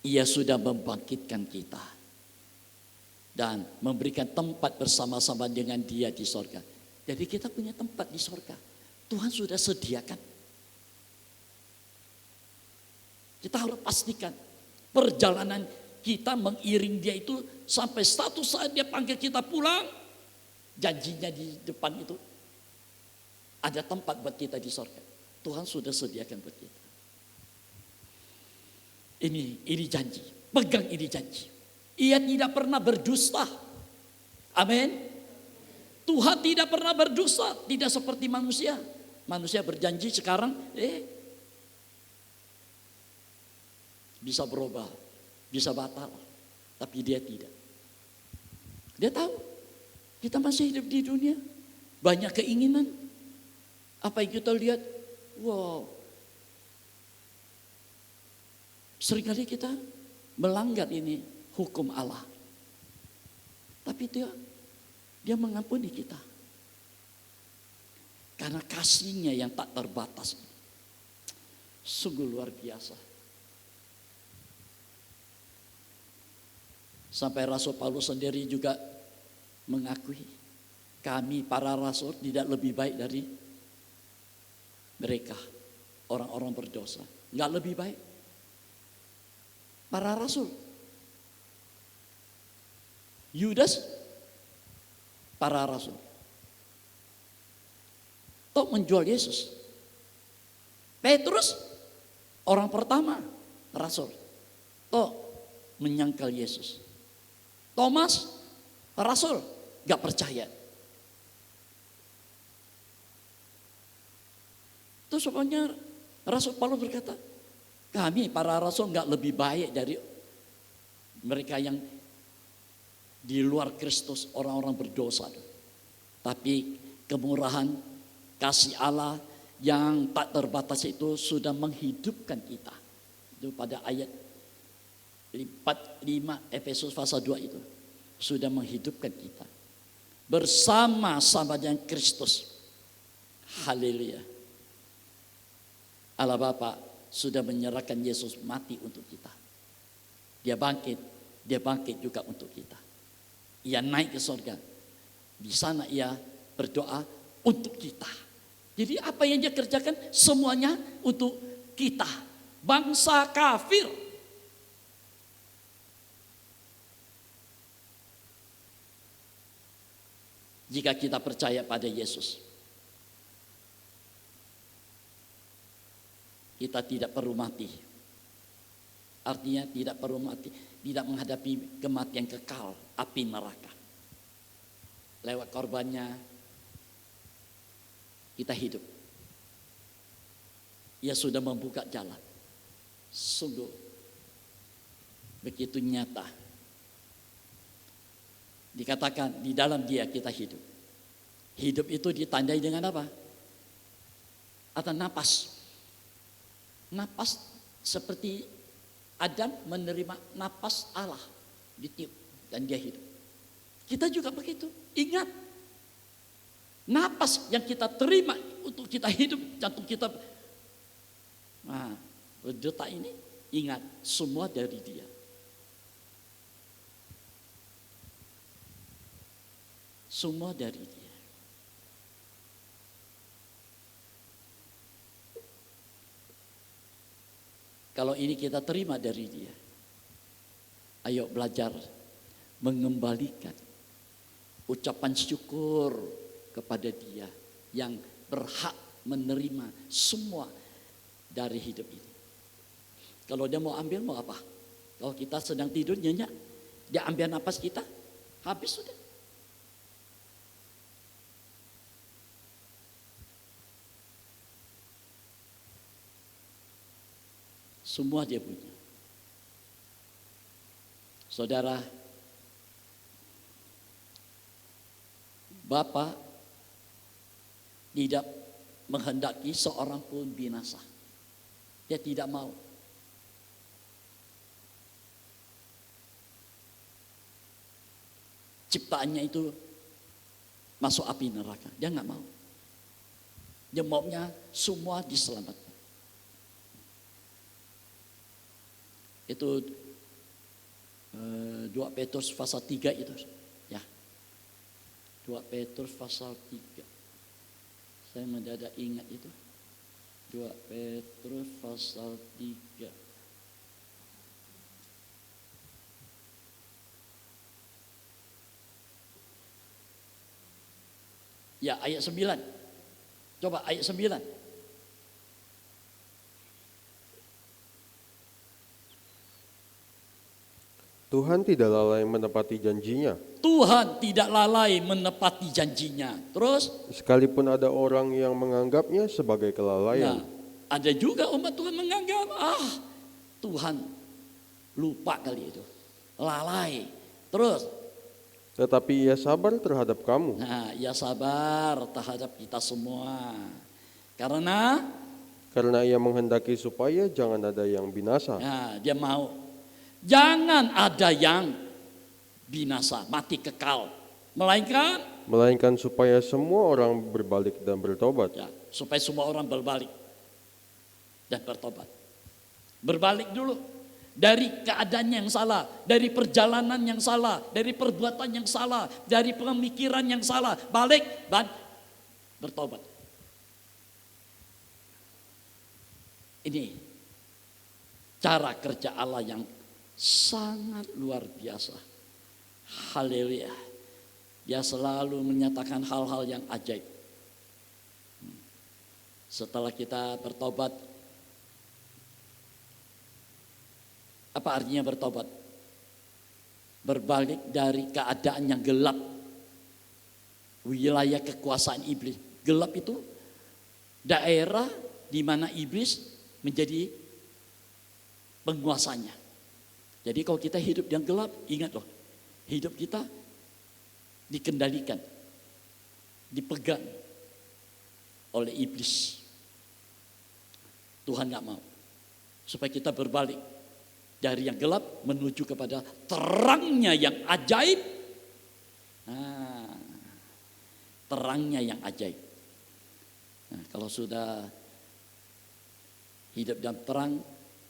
Ia sudah membangkitkan kita dan memberikan tempat bersama-sama dengan Dia di sorga. Jadi kita punya tempat di sorga. Tuhan sudah sediakan. Kita harus pastikan perjalanan kita mengiring Dia itu sampai satu saat Dia panggil kita pulang. Janjinya di depan itu ada tempat buat kita di sorga. Tuhan sudah sediakan buat kita. Ini janji. Pegang ini janji. Ia tidak pernah berdusta. Amin. Tuhan tidak pernah berdusta. Tidak seperti manusia. Manusia berjanji sekarang bisa berubah, bisa batal. Tapi Dia tidak. Dia tahu kita masih hidup di dunia. Banyak keinginan. Apa yang kita lihat, wow. Seringkali kita melanggar ini hukum Allah. Tapi Dia mengampuni kita. Karena kasih-Nya yang tak terbatas. Sungguh luar biasa. Sampai Rasul Paulus sendiri juga mengakui, kami para rasul tidak lebih baik dari mereka, orang-orang berdosa. Enggak lebih baik. Para rasul. Yudas, para rasul. Toh menjual Yesus. Petrus, orang pertama, rasul. Toh menyangkal Yesus. Thomas, rasul, gak percaya. Terus pokoknya Rasul Paulus berkata, kami para rasul gak lebih baik dari mereka yang di luar Kristus, orang-orang berdosa. Tapi kemurahan kasih Allah yang tak terbatas itu sudah menghidupkan kita. Itu pada ayat 45 Efesus pasal 2 itu. Sudah menghidupkan kita bersama-sama dengan Kristus. Haleluya. Allah Bapa sudah menyerahkan Yesus mati untuk kita. Dia bangkit juga untuk kita. Ia naik ke surga. Di sana Ia berdoa untuk kita. Jadi apa yang Dia kerjakan semuanya untuk kita. Bangsa kafir. Jika kita percaya pada Yesus, kita tidak perlu mati. Artinya tidak perlu mati, tidak menghadapi kematian kekal, api neraka. Lewat korbannya kita hidup. Ia sudah membuka jalan. Sungguh begitu nyata. Dikatakan di dalam Dia kita hidup. Hidup itu ditandai dengan apa? Atau napas. Napas seperti Adam menerima napas Allah. Ditiup dan dia hidup. Kita juga begitu. Ingat. Napas yang kita terima untuk kita hidup. Jantung kita berdetak ini. Ingat. Semua dari Dia. Semua dari Dia. Kalau ini kita terima dari Dia, ayo belajar mengembalikan ucapan syukur kepada Dia yang berhak menerima semua dari hidup ini. Kalau Dia mau ambil, mau apa? Kalau kita sedang tidur nyenyak, Dia ambil napas kita, habis sudah. Semua dia punya. Saudara, Bapa tidak menghendaki seorang pun binasa. Dia tidak mau. Ciptaannya itu masuk api neraka. Dia nggak mau. Dia maunya semua diselamatkan. Itu 2 Petrus pasal 3 itu. Ya. 2 Petrus pasal 3. Saya mendadak ingat itu. 2 Petrus pasal 3. Ya, ayat 9. Coba ayat 9.
Tuhan tidak lalai menepati janjinya.
Tuhan tidak lalai menepati janjinya. Terus,
Sekalipun ada orang yang menganggapnya sebagai kelalaian.
nah, ada juga umat Tuhan menganggap, Tuhan lupa kali itu. Lalai. Terus,
Tetapi ia sabar terhadap kamu.
nah, ia sabar terhadap kita semua. Karena
Karena ia menghendaki supaya jangan ada yang binasa.
dia mau. Jangan ada yang binasa, mati kekal. Melainkan
Supaya semua orang berbalik dan bertobat.
ya, supaya semua orang berbalik dan bertobat. Berbalik dulu dari keadaan yang salah, dari perjalanan yang salah, dari perbuatan yang salah, dari pemikiran yang salah. Balik dan bertobat. Ini cara kerja Allah yang sangat luar biasa. Haleluya. Dia selalu menyatakan hal-hal yang ajaib. Setelah kita bertobat, apa artinya bertobat? Berbalik dari keadaan yang gelap, wilayah kekuasaan iblis. Gelap itu daerah di mana iblis menjadi penguasanya. Jadi kalau kita hidup yang gelap, ingat loh, hidup kita dikendalikan, dipegang oleh iblis. Tuhan gak mau supaya kita berbalik dari yang gelap menuju kepada terangnya yang ajaib. Terangnya yang ajaib. Nah, kalau sudah hidup dalam terang,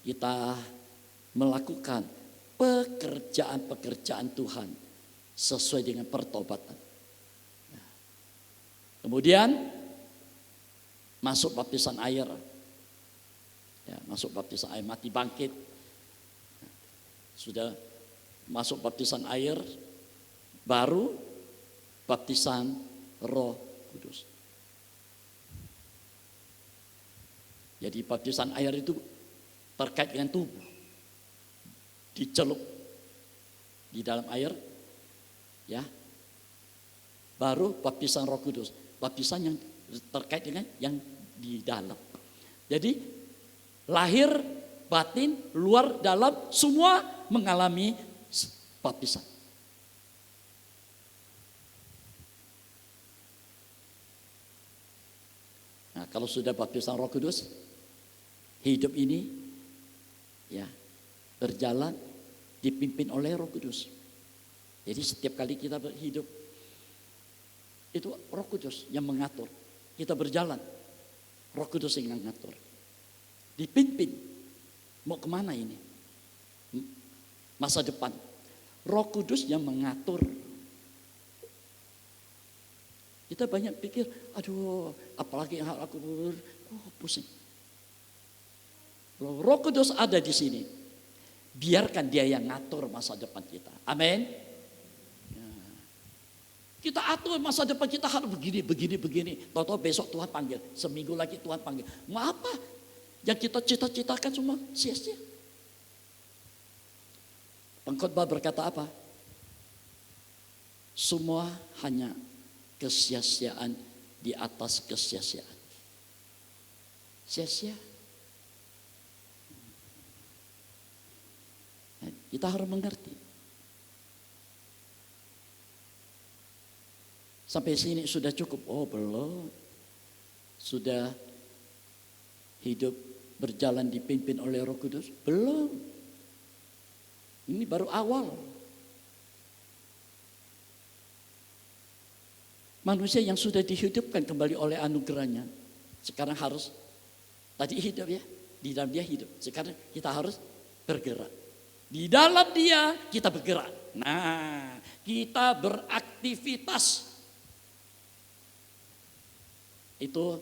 kita melakukan pekerjaan-pekerjaan Tuhan sesuai dengan pertobatan. Kemudian masuk baptisan air. Ya, masuk baptisan air, mati bangkit. Sudah masuk baptisan air, baru baptisan Roh Kudus. Jadi baptisan air itu terkait dengan tubuh. Dicelup di dalam air, ya, baru baptisan Roh Kudus, baptisan yang terkait dengan yang di dalam. Jadi lahir, batin, luar, dalam, semua mengalami baptisan. Nah, kalau sudah baptisan Roh Kudus, hidup ini ya berjalan dipimpin oleh Roh Kudus. Jadi setiap kali kita berhidup, itu Roh Kudus yang mengatur. Kita berjalan, Roh Kudus yang mengatur. Dipimpin, mau kemana ini? Masa depan, Roh Kudus yang mengatur. Kita banyak pikir, aduh, apalagi hal aku pusing. Roh Kudus ada di sini. Biarkan dia yang ngatur masa depan kita. Amin. Ya. Kita atur masa depan kita harus begini. Tahu-tahu besok Tuhan panggil. Seminggu lagi Tuhan panggil. Mau apa? Yang kita cita-citakan semua sia-sia. Pengkhotbah berkata apa? Semua hanya kesia-siaan di atas kesia-siaan. Sia-sia. Kita harus mengerti. Sampai sini sudah cukup? Oh belum. Sudah hidup berjalan dipimpin oleh Roh Kudus? Belum. Ini baru awal. Manusia yang sudah dihidupkan kembali oleh anugerahnya, sekarang harus, tadi hidup ya, di dalam dia hidup. Sekarang kita harus bergerak. Di dalam dia kita bergerak. Nah, kita beraktivitas. Itu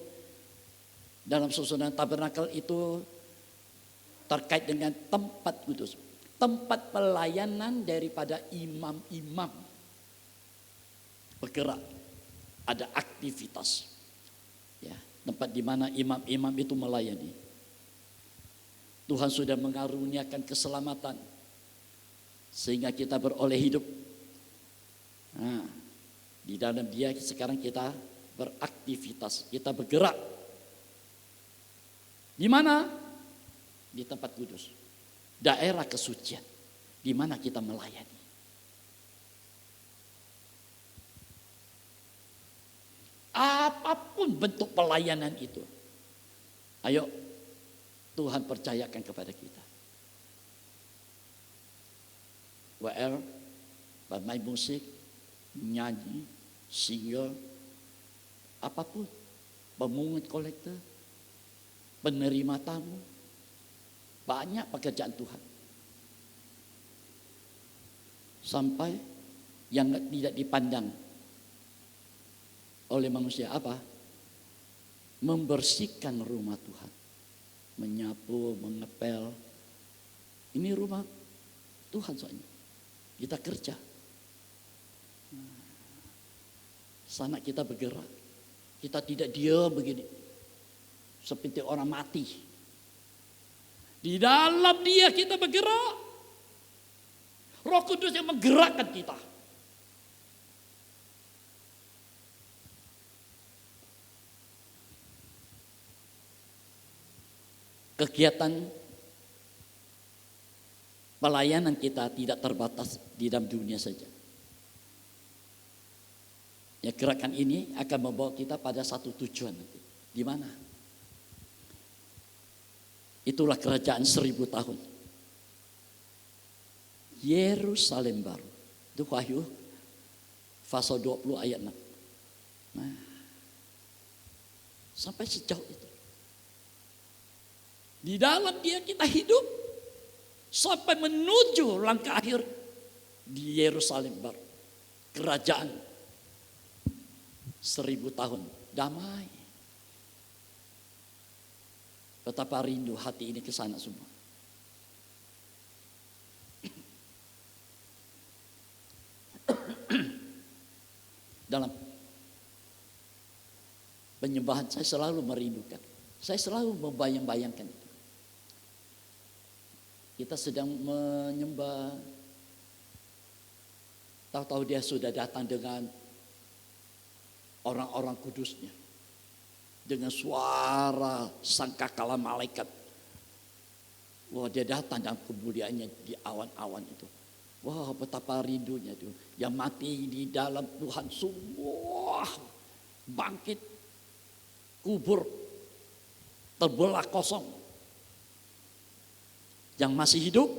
dalam susunan tabernakel itu terkait dengan tempat kudus. Tempat pelayanan daripada imam-imam. Bergerak. Ada aktivitas. Ya, tempat di mana imam-imam itu melayani. Tuhan sudah mengaruniakan keselamatan sehingga kita beroleh hidup. Nah, di dalam dia sekarang kita beraktivitas, kita bergerak. Di mana? Di tempat kudus. Daerah kesucian. Di mana kita melayani. Apapun bentuk pelayanan itu. Ayo Tuhan percayakan kepada kita. WL, bermain musik, nyanyi, single, apapun. Pemungut kolektor, penerima tamu. Banyak pekerjaan Tuhan. Sampai yang tidak dipandang oleh manusia apa? Membersihkan rumah Tuhan. Menyapu, mengepel. Ini rumah Tuhan soalnya. Kita kerja. Sana kita bergerak. Kita tidak diam begini. Seperti orang mati. Di dalam dia kita bergerak. Roh Kudus yang menggerakkan kita. Kegiatan pelayanan kita tidak terbatas di dalam dunia saja. Ya, gerakan ini akan membawa kita pada satu tujuan nanti. Di mana? Itulah kerajaan 1000 tahun. Yerusalem baru. Itu Wahyu pasal 20 ayat 6. Nah, sampai sejauh itu. Di dalam dia kita hidup sampai menuju langkah akhir di Yerusalem baru. Kerajaan 1000 tahun damai. Betapa rindu hati ini ke sana semua. Dalam penyembahan saya selalu merindukan. Saya selalu membayang-bayangkan itu. Kita sedang menyembah, tahu-tahu dia sudah datang dengan orang-orang kudusnya. Dengan suara sangkakala malaikat. Wah, dia datang dalam kemuliaannya di awan-awan itu. Wah, betapa rindunya itu. Yang mati di dalam Tuhan semua bangkit, kubur, terbelah kosong. Yang masih hidup,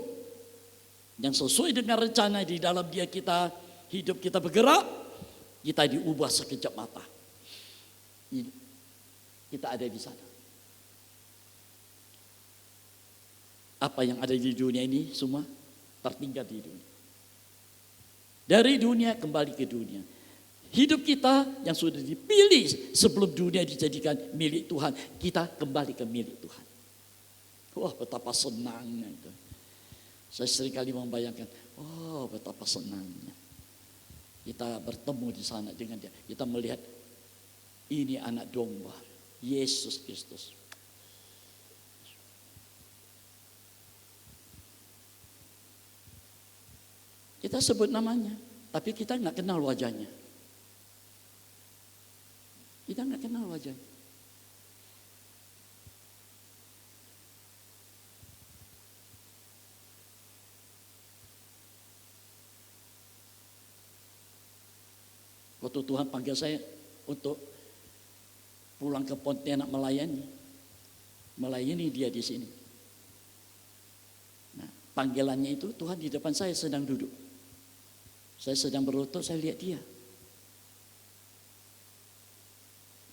yang sesuai dengan rencana di dalam dia kita hidup, kita bergerak, kita diubah sekejap mata. Kita ada di sana. Apa yang ada di dunia ini semua tertinggal di dunia. Dari dunia kembali ke dunia. Hidup kita yang sudah dipilih sebelum dunia dijadikan milik Tuhan, kita kembali ke milik Tuhan. Wah, betapa senangnya itu. Saya seringkali membayangkan, oh betapa senangnya. Kita bertemu di sana dengan dia. Kita melihat ini anak domba, Yesus Kristus. Kita sebut namanya. Tapi kita nggak kenal wajahnya. Kita nggak kenal wajahnya. Waktu Tuhan panggil saya untuk pulang ke Pontianak melayani dia di sini. Nah, panggilannya itu Tuhan di depan saya sedang duduk. Saya sedang berlutut, saya lihat dia.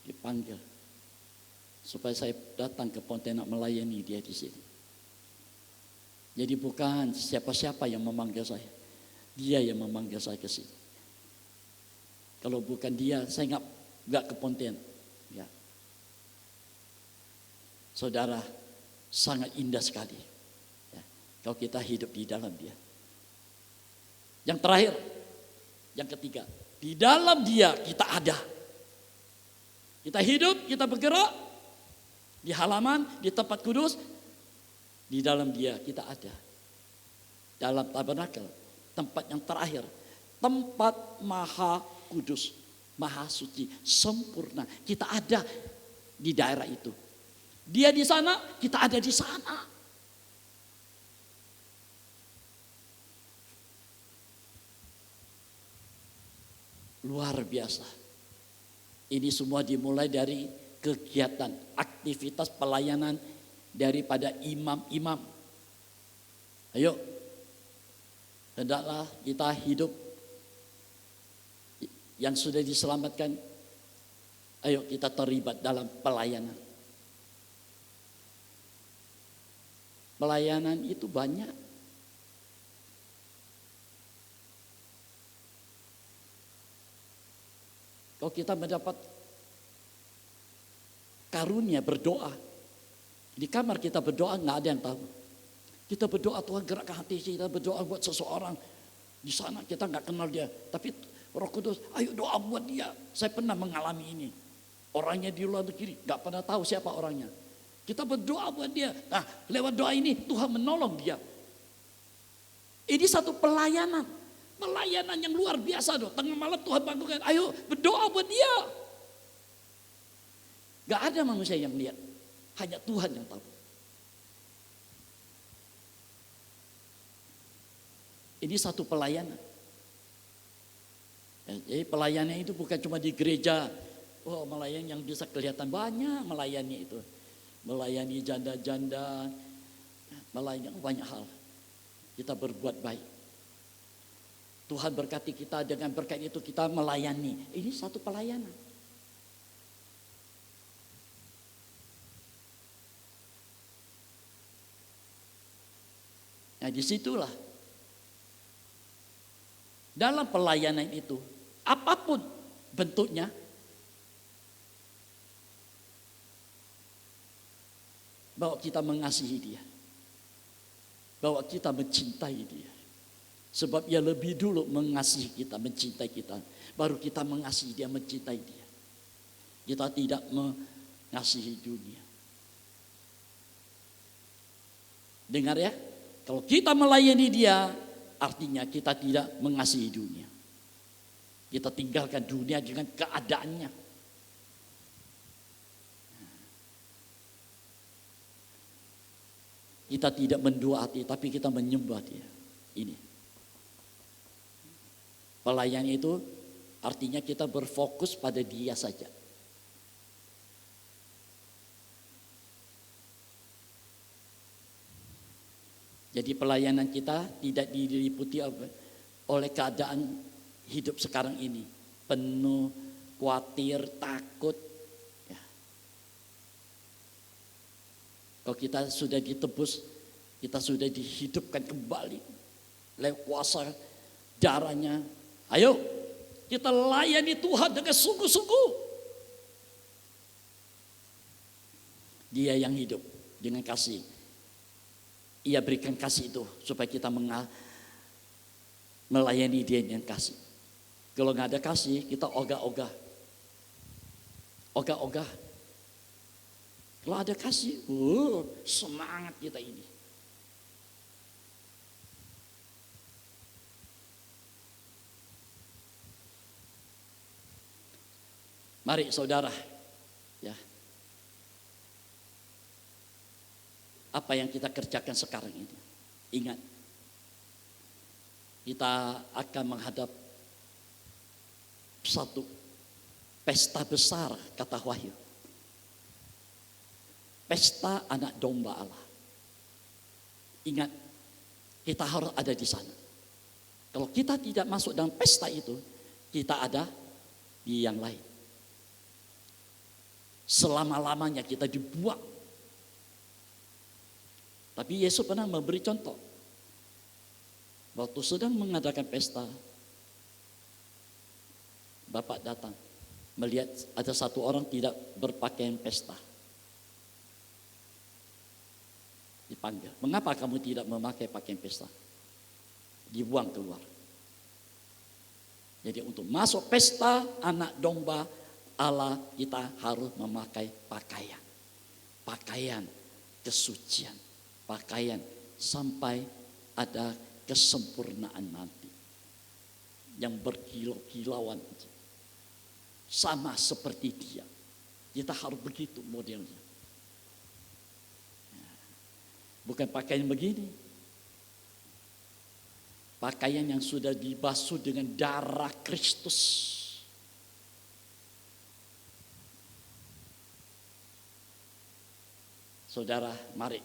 Dipanggil supaya saya datang ke Pontianak melayani dia di sini. Jadi bukan siapa-siapa yang memanggil saya. Dia yang memanggil saya ke sini. Kalau bukan dia, saya nggak ke Pontianak. Ya. Saudara, sangat indah sekali. Ya. Kalau kita hidup di dalam dia. Yang terakhir, yang ketiga, di dalam dia kita ada. Kita hidup, kita bergerak di halaman, di tempat kudus, di dalam dia kita ada. Dalam tabernakel, tempat yang terakhir, tempat maha kudus, maha suci, sempurna. Kita ada di daerah itu. Dia di sana, kita ada di sana. Luar biasa. Ini semua dimulai dari kegiatan, aktivitas pelayanan daripada imam-imam. Ayo, hendaklah kita hidup yang sudah diselamatkan. Ayo kita terlibat dalam pelayanan. Pelayanan itu banyak. Kalau kita mendapat karunia berdoa, di kamar kita berdoa nggak ada yang tahu. Kita berdoa Tuhan gerakkan hati kita, berdoa buat seseorang di sana kita nggak kenal dia, tapi Roh Kudus, ayo doa buat dia. Saya pernah mengalami ini. Orangnya di luar negeri, nggak pernah tahu siapa orangnya. Kita berdoa buat dia. Nah, lewat doa ini Tuhan menolong dia. Ini satu pelayanan. Pelayanan yang luar biasa dong. Tengah malam Tuhan bangunkan, ayo berdoa buat dia. Gak ada manusia yang lihat. Hanya Tuhan yang tahu. Ini satu pelayanan. Jadi pelayanan itu bukan cuma di gereja. Oh, melayani yang bisa kelihatan banyak melayani itu. Melayani janda-janda, melayani banyak hal. Kita berbuat baik. Tuhan berkati kita, dengan berkat itu kita melayani. Ini satu pelayanan. Nah, disitulah dalam pelayanan itu, apapun bentuknya, bahwa kita mengasihi dia, bahwa kita mencintai dia. Sebab dia lebih dulu mengasihi kita, mencintai kita, baru kita mengasihi dia, mencintai dia. Kita tidak mengasihi dunia. Dengar ya, kalau kita melayani dia, artinya kita tidak mengasihi dunia. Kita tinggalkan dunia dengan keadaannya. Kita tidak mendoaati, tapi kita menyembah dia. Ini. Pelayan itu artinya kita berfokus pada dia saja. Jadi pelayanan kita tidak diliputi oleh keadaan hidup sekarang ini. Penuh, khawatir, takut. Ya. Kalau kita sudah ditebus, kita sudah dihidupkan kembali lewat kuasa darahnya. Ayo kita layani Tuhan dengan sungguh-sungguh. Dia yang hidup dengan kasih. Ia berikan kasih itu supaya kita melayani dia dengan kasih. Kalau nggak ada kasih, kita ogah-ogah. Ogah-ogah. Kalau ada kasih, semangat kita ini. Mari saudara, ya. Apa yang kita kerjakan sekarang ini, ingat, kita akan menghadap satu pesta besar, kata Wahyu. Pesta anak domba Allah. Ingat, kita harus ada di sana. Kalau kita tidak masuk dalam pesta itu, kita ada di yang lain. Selama-lamanya kita dibuang. Tapi Yesus pernah memberi contoh. Waktu sedang mengadakan pesta, Bapak datang melihat ada satu orang tidak berpakaian pesta. Dipanggil, mengapa kamu tidak memakai pakaian pesta? Dibuang keluar. Jadi untuk masuk pesta anak domba Allah, kita harus memakai pakaian. Pakaian kesucian. Pakaian sampai ada kesempurnaan nanti. Yang berkilau-kilauan. Sama seperti dia. Kita harus begitu modelnya. Bukan pakaian begini. Pakaian yang sudah dibasuh dengan darah Kristus. Saudara, mari.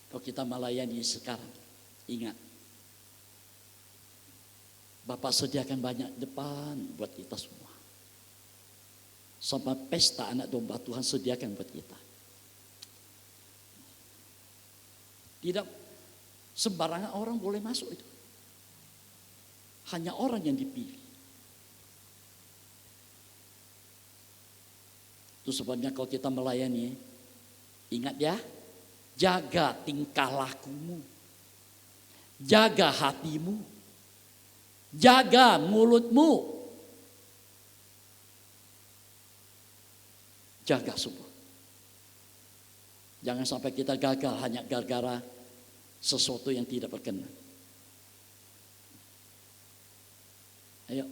Kalau kita melayani sekarang, ingat. Bapak sediakan banyak depan buat kita semua. Sampai pesta anak domba Tuhan sediakan buat kita. Tidak sembarangan orang boleh masuk itu. Hanya orang yang dipilih. Itu sebabnya kalau kita melayani, ingat ya, jaga tingkah lakumu. Jaga hatimu. Jaga mulutmu. Jaga semua. Jangan sampai kita gagal hanya gara-gara sesuatu yang tidak berkenan. Ayo.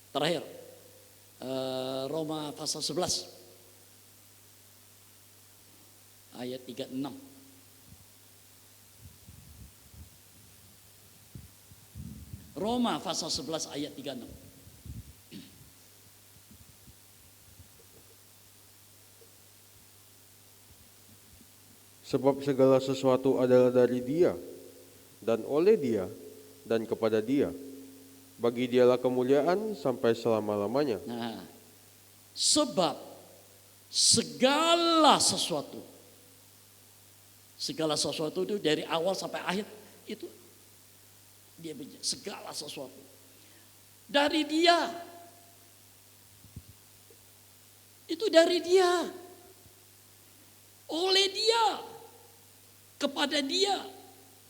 Terakhir, Roma pasal 11 ayat 36. Roma pasal 11 ayat 36.
Sebab segala sesuatu adalah dari Dia, dan oleh Dia, dan kepada Dia. Bagi Dialah kemuliaan sampai selama-lamanya.
Nah, sebab segala sesuatu itu dari awal sampai akhir itu dia punya segala sesuatu dari Dia, itu dari Dia, oleh Dia, kepada Dia.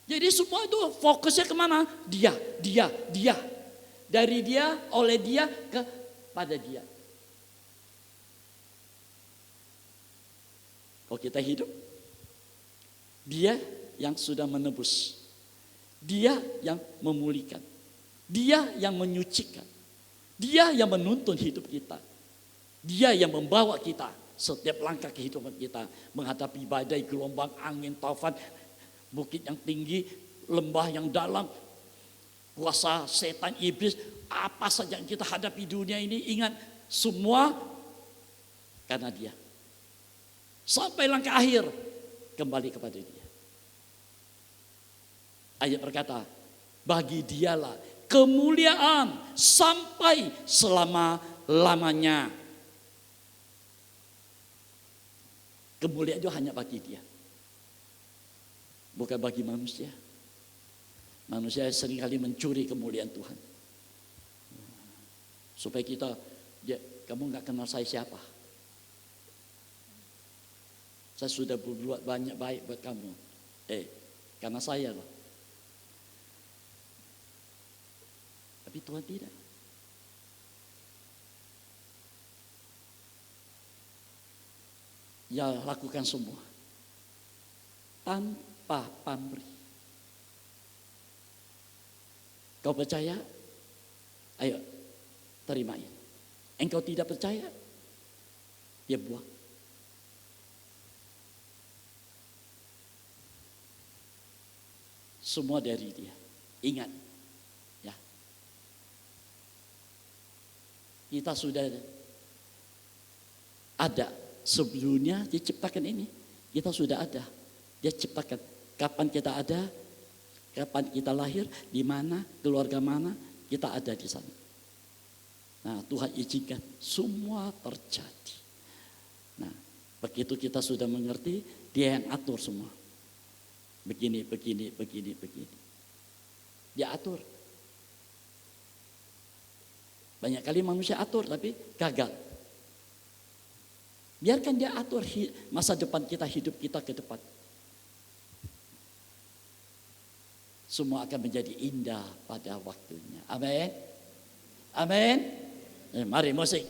Jadi semua itu fokusnya kemana? Dia. Dari Dia, oleh Dia, kepada Dia. Kalau kita hidup, Dia yang sudah menebus. Dia yang memulihkan. Dia yang menyucikan. Dia yang menuntun hidup kita. Dia yang membawa kita setiap langkah kehidupan kita. Menghadapi badai, gelombang, angin, taufan, bukit yang tinggi, lembah yang dalam, kuasa setan, iblis, apa saja yang kita hadapi dunia ini, ingat semua karena Dia. Sampai langkah akhir kembali kepada Dia. Ayat berkata, bagi Dialah kemuliaan sampai selama-lamanya. Kemuliaan itu hanya bagi Dia, bukan bagi manusia. Manusia seringkali mencuri kemuliaan Tuhan. Supaya kita, kamu gak kenal saya siapa. Saya sudah berbuat banyak baik buat kamu. Karena saya loh. Tapi Tuhan tidak. Ya lakukan semua tanpa pamrih. Kau percaya? Ayo, terimain. Engkau tidak percaya? Ya buang. Semua dari Dia. Ingat, ya. Kita sudah ada sebelumnya Dia ciptakan ini. Kita sudah ada. Dia ciptakan. Kapan kita ada? Kapan kita lahir? Di mana? Keluarga mana? Kita ada di sana. Nah, Tuhan izinkan semua terjadi. Nah, begitu kita sudah mengerti, Dia yang atur semua. Begini. Dia atur. Banyak kali manusia atur tapi gagal. Biarkan Dia atur masa depan kita, hidup kita ke depan. Semua akan menjadi indah pada waktunya. Amin. Amin. Mari musik.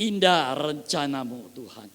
Indah rencanamu Tuhan.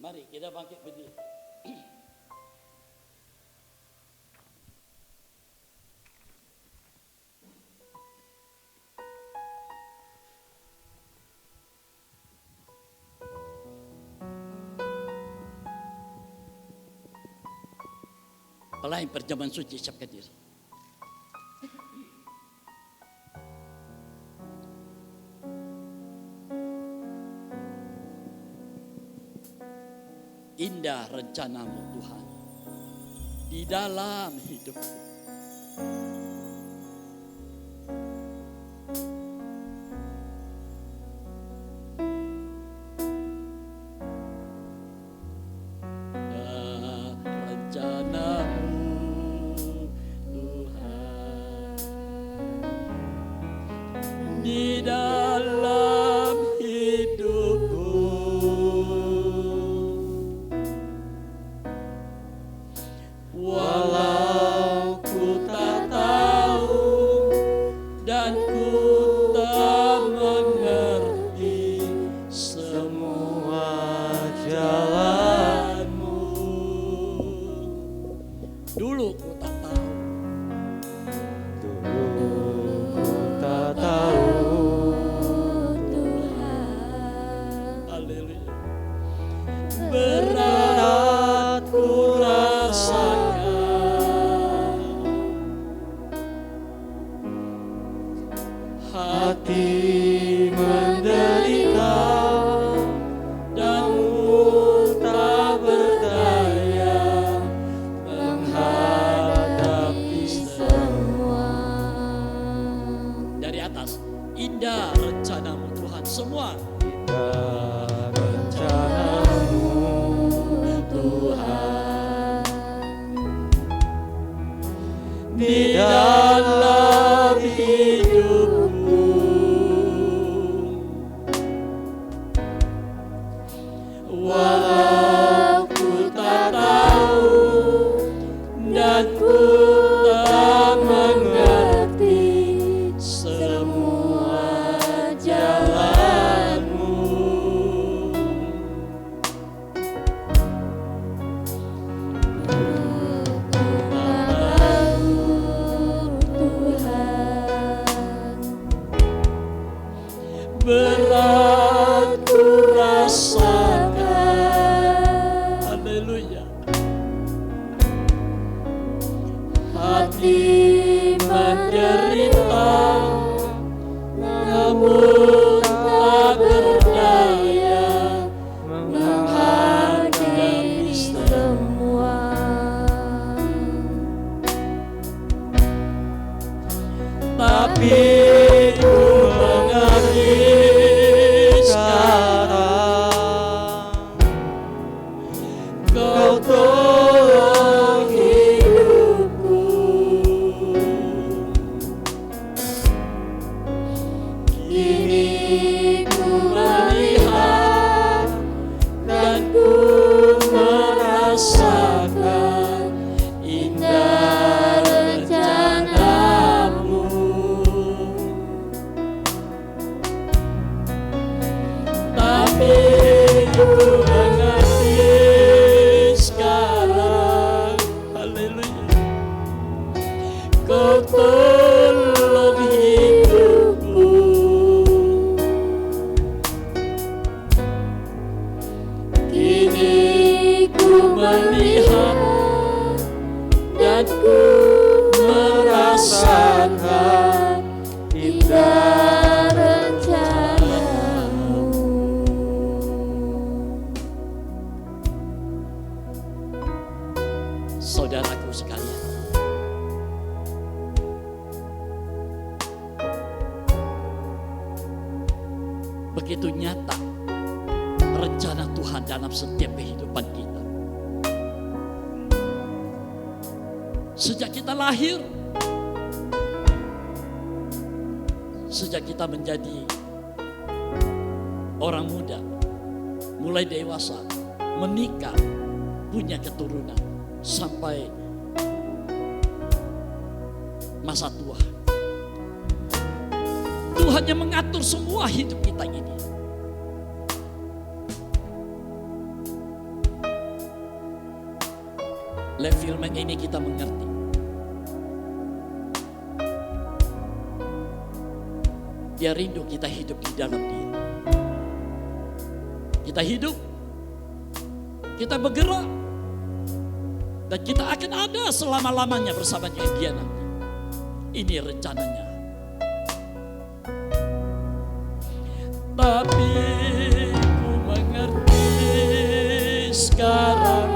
Mari kita bangkit berdiri. Pelayan perjamuan suci, siapkan diri. Indah rencanamu Tuhan di dalam hidupku. Rencanamu Tuhan di dalam hidupku. Walau ku tak tahu dan ku tak mengerti semua jalanmu. Dulu ku tak tahu. Haleluya. Berat ku rasakan, hati menderita dan ku tak berdaya menghadapi semua. Dari atas, indah rencanamu Tuhan, semua. Di dalam hidupku, walau ku tak tahu dan ku tak mengerti semua jalanmu. Berat ku rasakan, haleluya. Hati menderita, namun tak berdaya menghadapi semua. Tapi ku Saudaraku sekalian, begitu nyata rencana Tuhan dalam setiap kehidupan kita. Sejak kita lahir, sejak kita menjadi orang muda, mulai dewasa, menikah, punya keturunan, sampai masa tua. Tuhan yang mengatur semua hidup kita ini. Lewat film ini kita mengerti. Dia rindu kita hidup di dalam Dia. Kita hidup, kita bergerak, dan kita akan ada selama-lamanya bersama dengan Dia nanti. Ini rencananya. Tapi ku mengerti sekarang,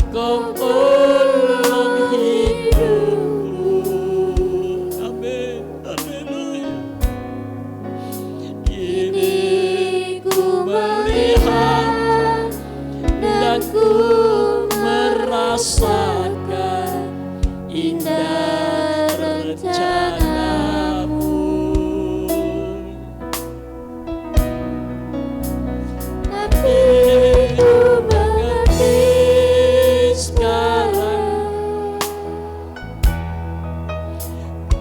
Kau tolong hidupku. Amin. Haleluya. Kini ku melihat dan ku merasakan indah rencanamu. Tapi ku mengerti sekarang,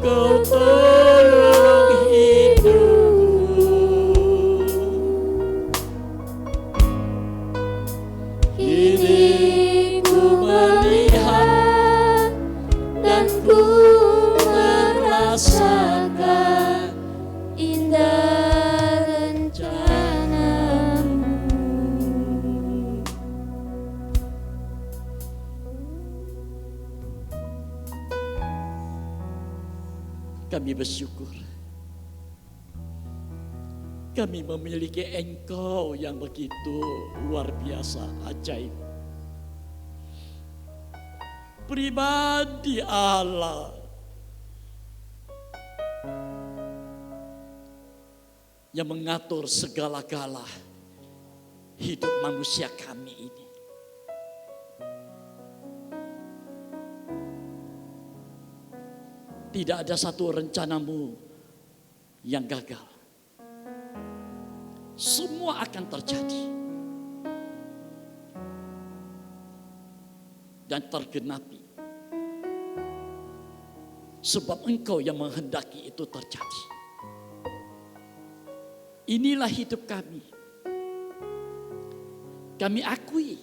Kau tolong hidupku. Kini ku melihat dan ku merasakan indah rencanamu. Kami bersyukur kami memiliki Engkau yang begitu luar biasa, ajaib. Pribadi Allah yang mengatur segala-gala hidup manusia kami ini. Tidak ada satu rencanamu yang gagal. Semua akan terjadi dan tergenapi, sebab Engkau yang menghendaki itu terjadi. Inilah hidup kami. Kami akui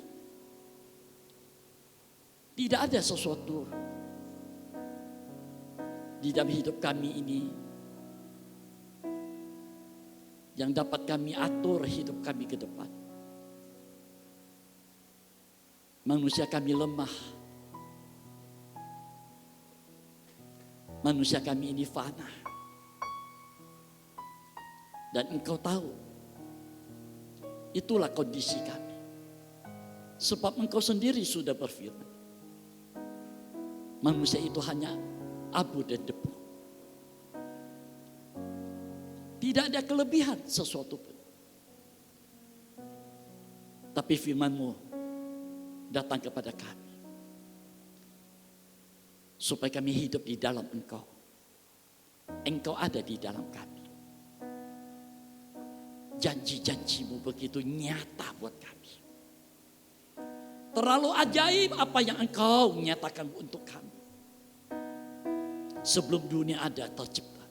tidak ada sesuatu di dalam hidup kami ini yang dapat kami atur hidup kami ke depan. Manusia kami lemah. Manusia kami ini fana. Dan Engkau tahu, itulah kondisi kami. Sebab Engkau sendiri sudah berfirman, manusia itu hanya abu dan debu. Tidak ada kelebihan sesuatu pun. Tapi firman-Mu datang kepada kami, supaya kami hidup di dalam Engkau. Engkau ada di dalam kami. Janji-janji-Mu begitu nyata buat kami. Terlalu ajaib apa yang Engkau nyatakan untuk kami. Sebelum dunia ada tercipta,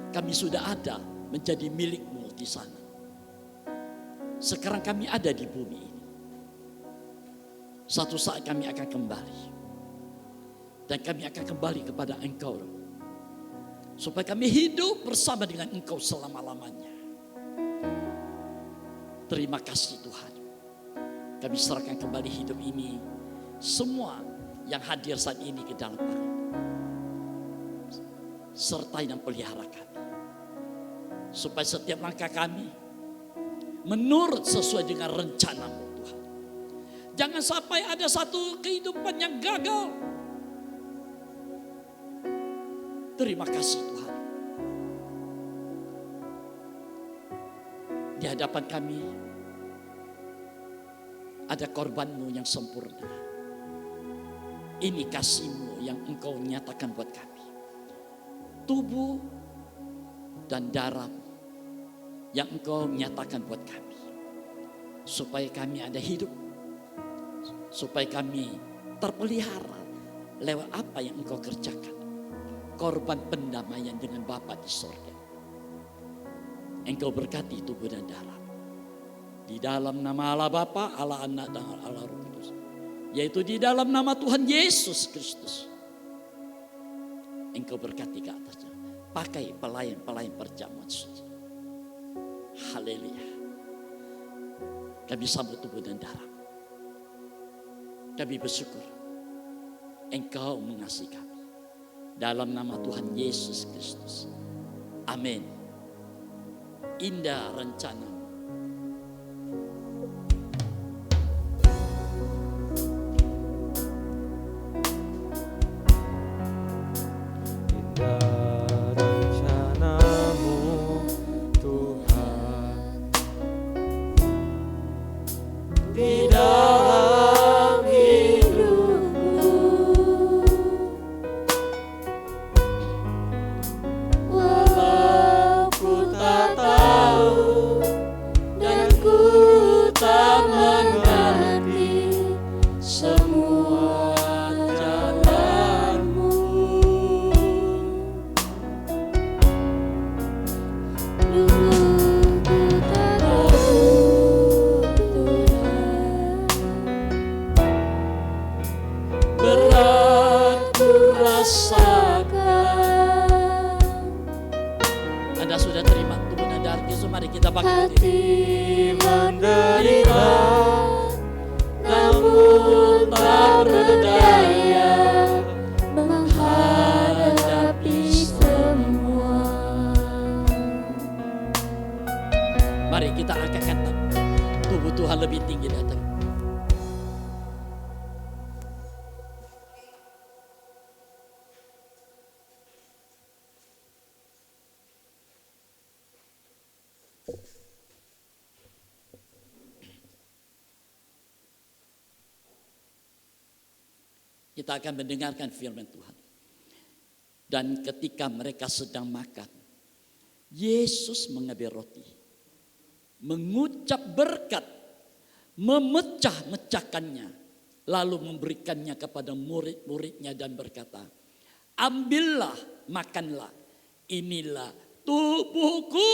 kami sudah ada menjadi milik-Mu di sana. Sekarang kami ada di bumi ini. Satu saat kami akan kembali. Dan kami akan kembali kepada Engkau, supaya kami hidup bersama dengan Engkau selama-lamanya. Terima kasih Tuhan. Kami serahkan kembali hidup ini, semua yang hadir saat ini ke dalam Tangan. Sertai dan pelihara kami, supaya setiap langkah kami menurut sesuai dengan rencana-Mu Tuhan. Jangan sampai ada satu kehidupan yang gagal. Terima kasih Tuhan. Di hadapan kami ada korban-Mu yang sempurna. Ini kasih-Mu yang Engkau nyatakan buat kami. Tubuh dan darah yang Engkau nyatakan buat kami. Supaya kami ada hidup. Supaya kami terpelihara lewat apa yang Engkau kerjakan. Korban pendamaian dengan Bapa di sorga. Engkau berkati tubuh dan darah. Di dalam nama Allah Bapa, Allah Anak dan Allah Roh Kudus. Yaitu di dalam nama Tuhan Yesus Kristus. Engkau berkati ke atasnya. Pakai pelayan-pelayan perjamuan suci. Haleluya. Kami sambut tubuh dan darah. Kami bersyukur Engkau mengasihi kami. Dalam nama Tuhan Yesus Kristus. Amin. Indah rencana. Anda sudah terima tubuh dan darah Yesus, mari kita bangkit.
Hati menderita, namun tak berdaya menghadapi semua.
Mari kita angkatkan tubuh Tuhan lebih tinggi datang. Kita akan mendengarkan firman Tuhan. Dan ketika mereka sedang makan, Yesus mengambil roti, mengucap berkat, memecah-mecahkannya, lalu memberikannya kepada murid-muridnya dan berkata, ambillah, makanlah, inilah tubuhku.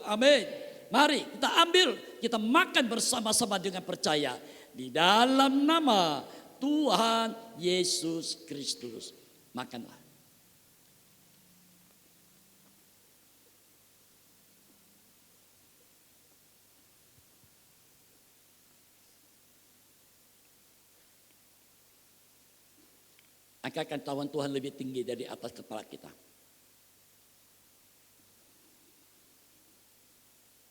Amin. Mari kita ambil, kita makan bersama-sama dengan percaya. Di dalam nama Tuhan Yesus Kristus. Makanlah. Angkatkan tangan Tuhan lebih tinggi dari atas kepala kita.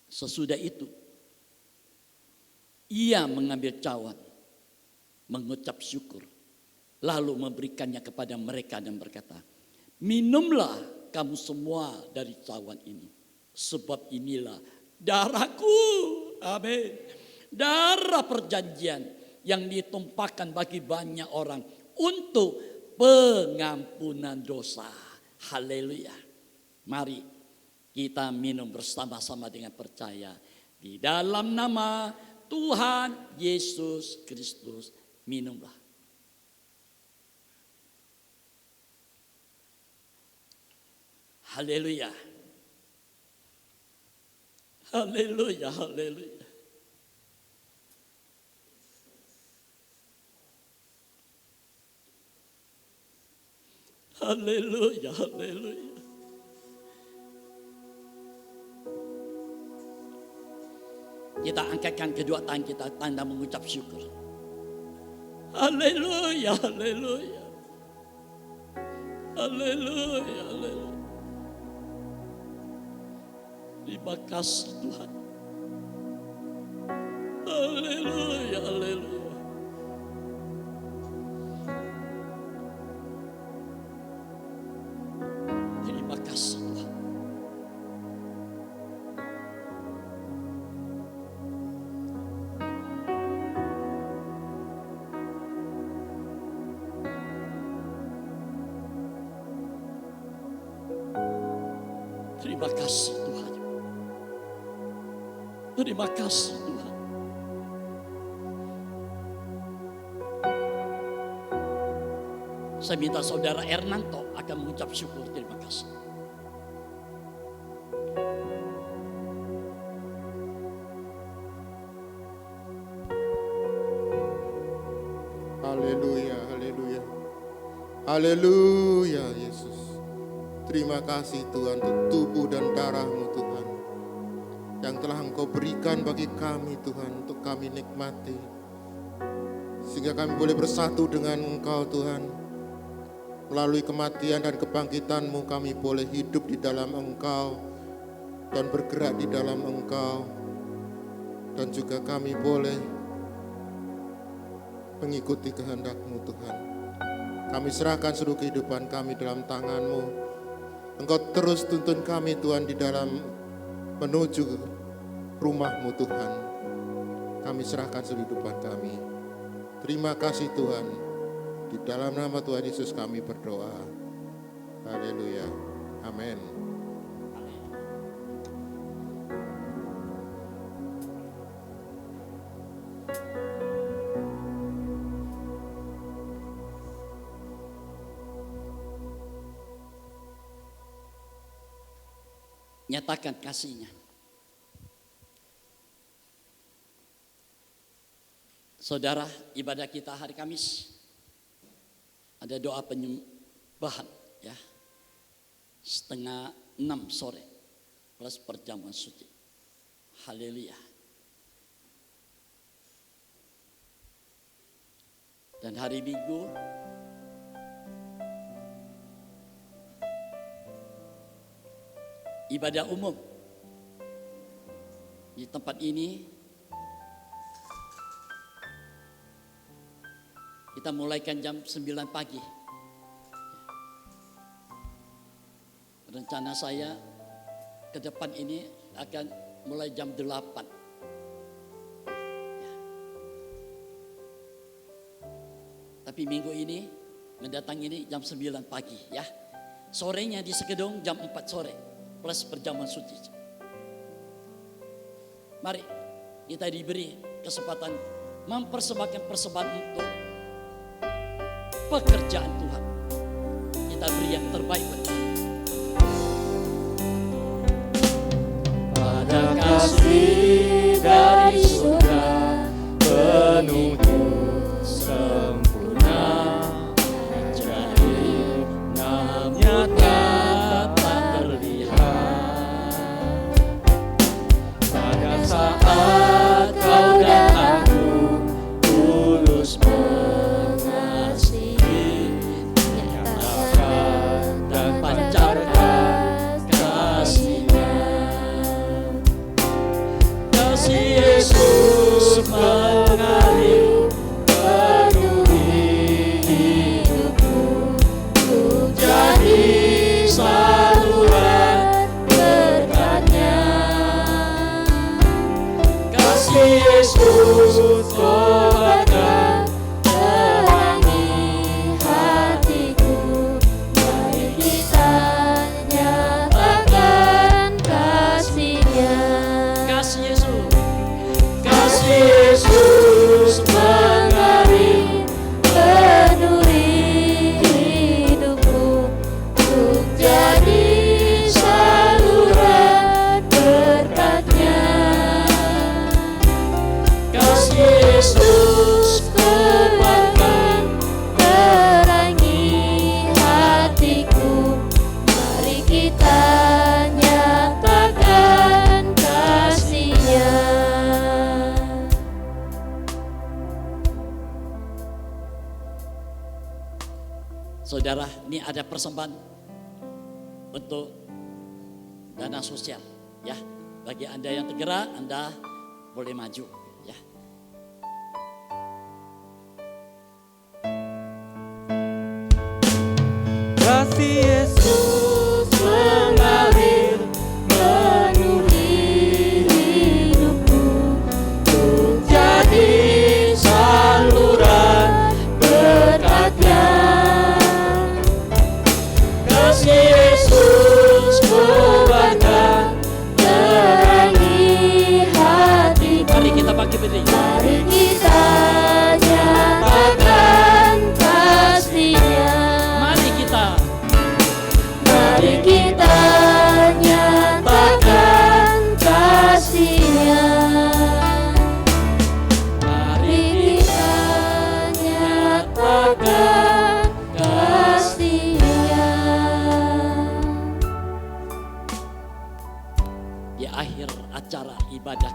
Sesudah itu, ia mengambil cawan, mengucap syukur, lalu memberikannya kepada mereka dan berkata, minumlah kamu semua dari cawan ini, sebab inilah darahku. Amin. Darah perjanjian yang ditumpahkan bagi banyak orang untuk pengampunan dosa. Haleluya. Mari kita minum bersama-sama dengan percaya di dalam nama Tuhan Yesus Kristus. Minumlah. Haleluya. Haleluya, haleluya. Haleluya, haleluya. Kita angkatkan kedua tangan kita, tanda mengucap syukur. Haleluya, haleluya. Haleluya, haleluya. Terima kasih Tuhan. Haleluya. Terima kasih Tuhan. Terima kasih Tuhan. Terima kasih Tuhan. Saya minta saudara Ernanto akan mengucap syukur terima kasih.
Haleluya, haleluya. Haleluya Yesus. Terima kasih Tuhan untuk tubuh dan darah-Mu Tuhan, yang telah Engkau berikan bagi kami Tuhan, untuk kami nikmati. Sehingga kami boleh bersatu dengan Engkau Tuhan. Melalui kematian dan kebangkitan-Mu kami boleh hidup di dalam Engkau dan bergerak di dalam Engkau. Dan juga kami boleh mengikuti kehendak-Mu Tuhan. Kami serahkan seluruh kehidupan kami dalam tangan-Mu. Engkau terus tuntun kami Tuhan di dalam menuju rumah-Mu Tuhan. Kami serahkan seluruh kehidupan kami. Terima kasih Tuhan. Di dalam nama Tuhan Yesus kami berdoa. Haleluya. Amin.
Nyatakan kasih-Nya. Saudara, ibadah kita hari Kamis ada doa penyembahan ya. 5:30 sore plus perjamuan suci. Haleluya. Dan hari Minggu ibadah umum di tempat ini. Kita mulaikan jam 9 pagi. Rencana saya ke depan ini akan mulai jam 8. Ya. Tapi minggu ini mendatang ini jam 9 pagi ya. Sorenya di Sekedung jam 4 sore plus perjamuan suci. Mari kita diberi kesempatan mempersembahkan persembahan untuk pekerjaan Tuhan. Kita beri yang terbaik buat Tuhan.
Pada kasih dari surga penuh sempurna, ajaib namanya tak terlihat. Pada saat kau dan aku tulus mengasihi, nyatakan dan pancarkan kasih-Nya. Kasih Yesus mengalir penuhi hidupku, untuk jadi saluran berkat-Nya. Kasih Yesus kobarkan terangi hatiku, mari kita nyatakan kasih-Nya.
Kasih Yesus.
Kasih Yesus mengalir penuhi hidupku, untuk jadi saluran berkat-Nya. Kasih Yesus tebarkan terangi hatiku, mari kita nyatakan kasih-Nya.
Saudara, ini ada persembahan untuk dana sosial ya. Bagi Anda yang tergerak, Anda boleh maju ya. sendiri.
Mari kita nyatakan kasih-Nya.
Mari kita
Mari kita nyatakan kasih-Nya. Mari kita nyatakan kasih-Nya.
di akhir acara ibadah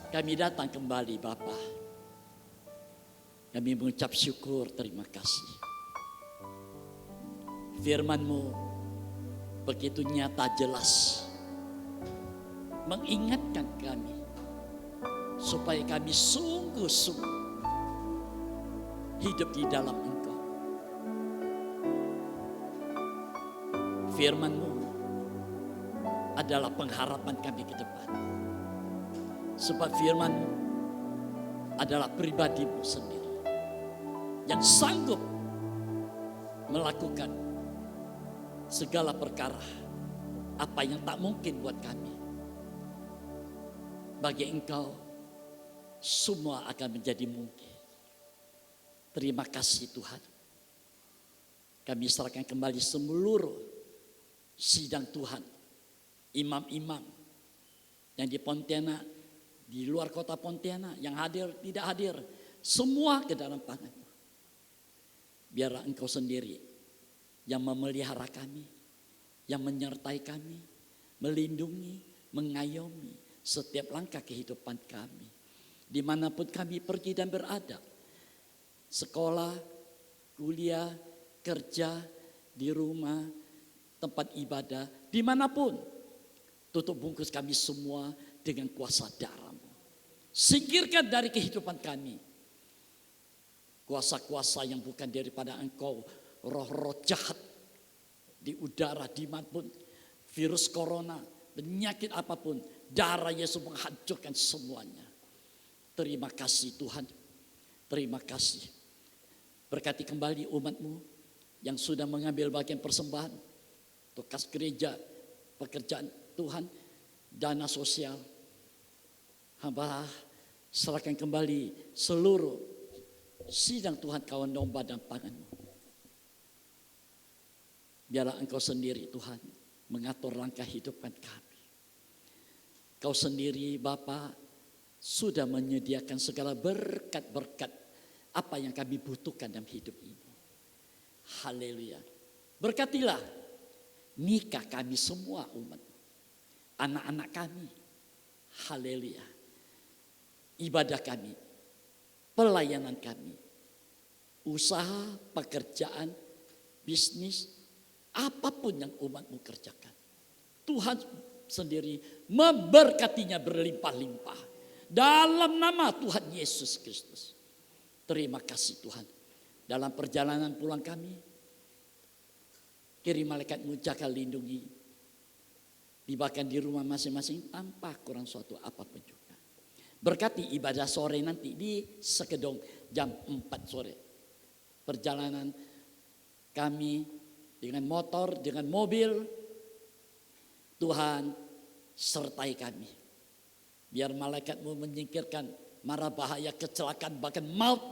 kami datang kembali Bapa. Kami mengucap syukur, terima kasih. Firman-Mu begitu nyata jelas mengingatkan kami supaya kami sungguh-sungguh hidup di dalam Engkau. Firman-Mu adalah pengharapan kami ke depan. Sebab firman-Mu adalah pribadi-Mu sendiri yang sanggup melakukan segala perkara apa yang tak mungkin buat kami. Bagi Engkau semua akan menjadi mungkin. Terima kasih Tuhan. Kami serahkan kembali seluruh sidang Tuhan, imam-imam yang di Pontianak, di luar kota Pontianak, yang hadir, tidak hadir, semua ke dalam tangan-Mu. Biarlah Engkau sendiri yang memelihara kami, yang menyertai kami, melindungi, mengayomi setiap langkah kehidupan kami. Dimanapun kami pergi dan berada, sekolah, kuliah, kerja, di rumah, tempat ibadah, dimanapun, tutup bungkus kami semua dengan kuasa darah-Mu. Singkirkan dari kehidupan kami kuasa-kuasa yang bukan daripada Engkau, roh-roh jahat di udara, dimanapun, virus corona, penyakit apapun, darah Yesus menghancurkan semuanya. Terima kasih Tuhan, terima kasih. Berkati kembali umat-Mu yang sudah mengambil bagian persembahan, tugas gereja, pekerjaan Tuhan, dana sosial. Hamba serahkan kembali seluruh sidang Tuhan, kawan domba dan pangan-Mu. Biarlah Engkau sendiri Tuhan mengatur langkah hidupan kami. Kau sendiri Bapa sudah menyediakan segala berkat-berkat apa yang kami butuhkan dalam hidup ini. Haleluya. Berkatilah nikah kami semua umat, anak-anak kami. Haleluya. Ibadah kami, pelayanan kami, usaha, pekerjaan, bisnis, apapun yang umat-Mu kerjakan. Tuhan sendiri memberkatinya berlimpah-limpah. Dalam nama Tuhan Yesus Kristus. Terima kasih Tuhan. Dalam perjalanan pulang kami, kirim malaikat-Mu jaga lindungi. Tibakan di rumah masing-masing tanpa kurang suatu apapun juga. Berkati ibadah sore nanti di Sekedong jam 4 sore. Perjalanan kami dengan motor, dengan mobil, Tuhan sertai kami. Biar malaikat-Mu menyingkirkan mara bahaya, kecelakaan, bahkan maut,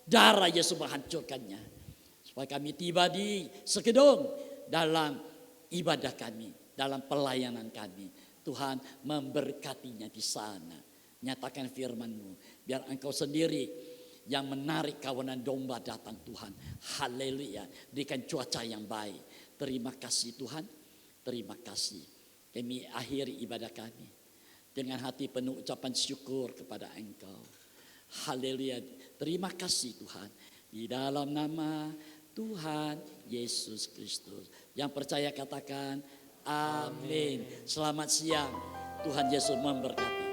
darah Yesus menghancurkannya. Supaya kami tiba di Sekedong dalam ibadah kami, dalam pelayanan kami. Tuhan memberkatinya di sana. Nyatakan firman-Mu, biar Engkau sendiri yang menarik kawanan domba datang Tuhan. Haleluya, berikan cuaca yang baik. Terima kasih Tuhan, terima kasih. Kami akhiri ibadah kami dengan hati penuh ucapan syukur kepada Engkau. Haleluya, terima kasih Tuhan. Di dalam nama Tuhan Yesus Kristus. Yang percaya katakan amin. Selamat siang, Tuhan Yesus memberkati.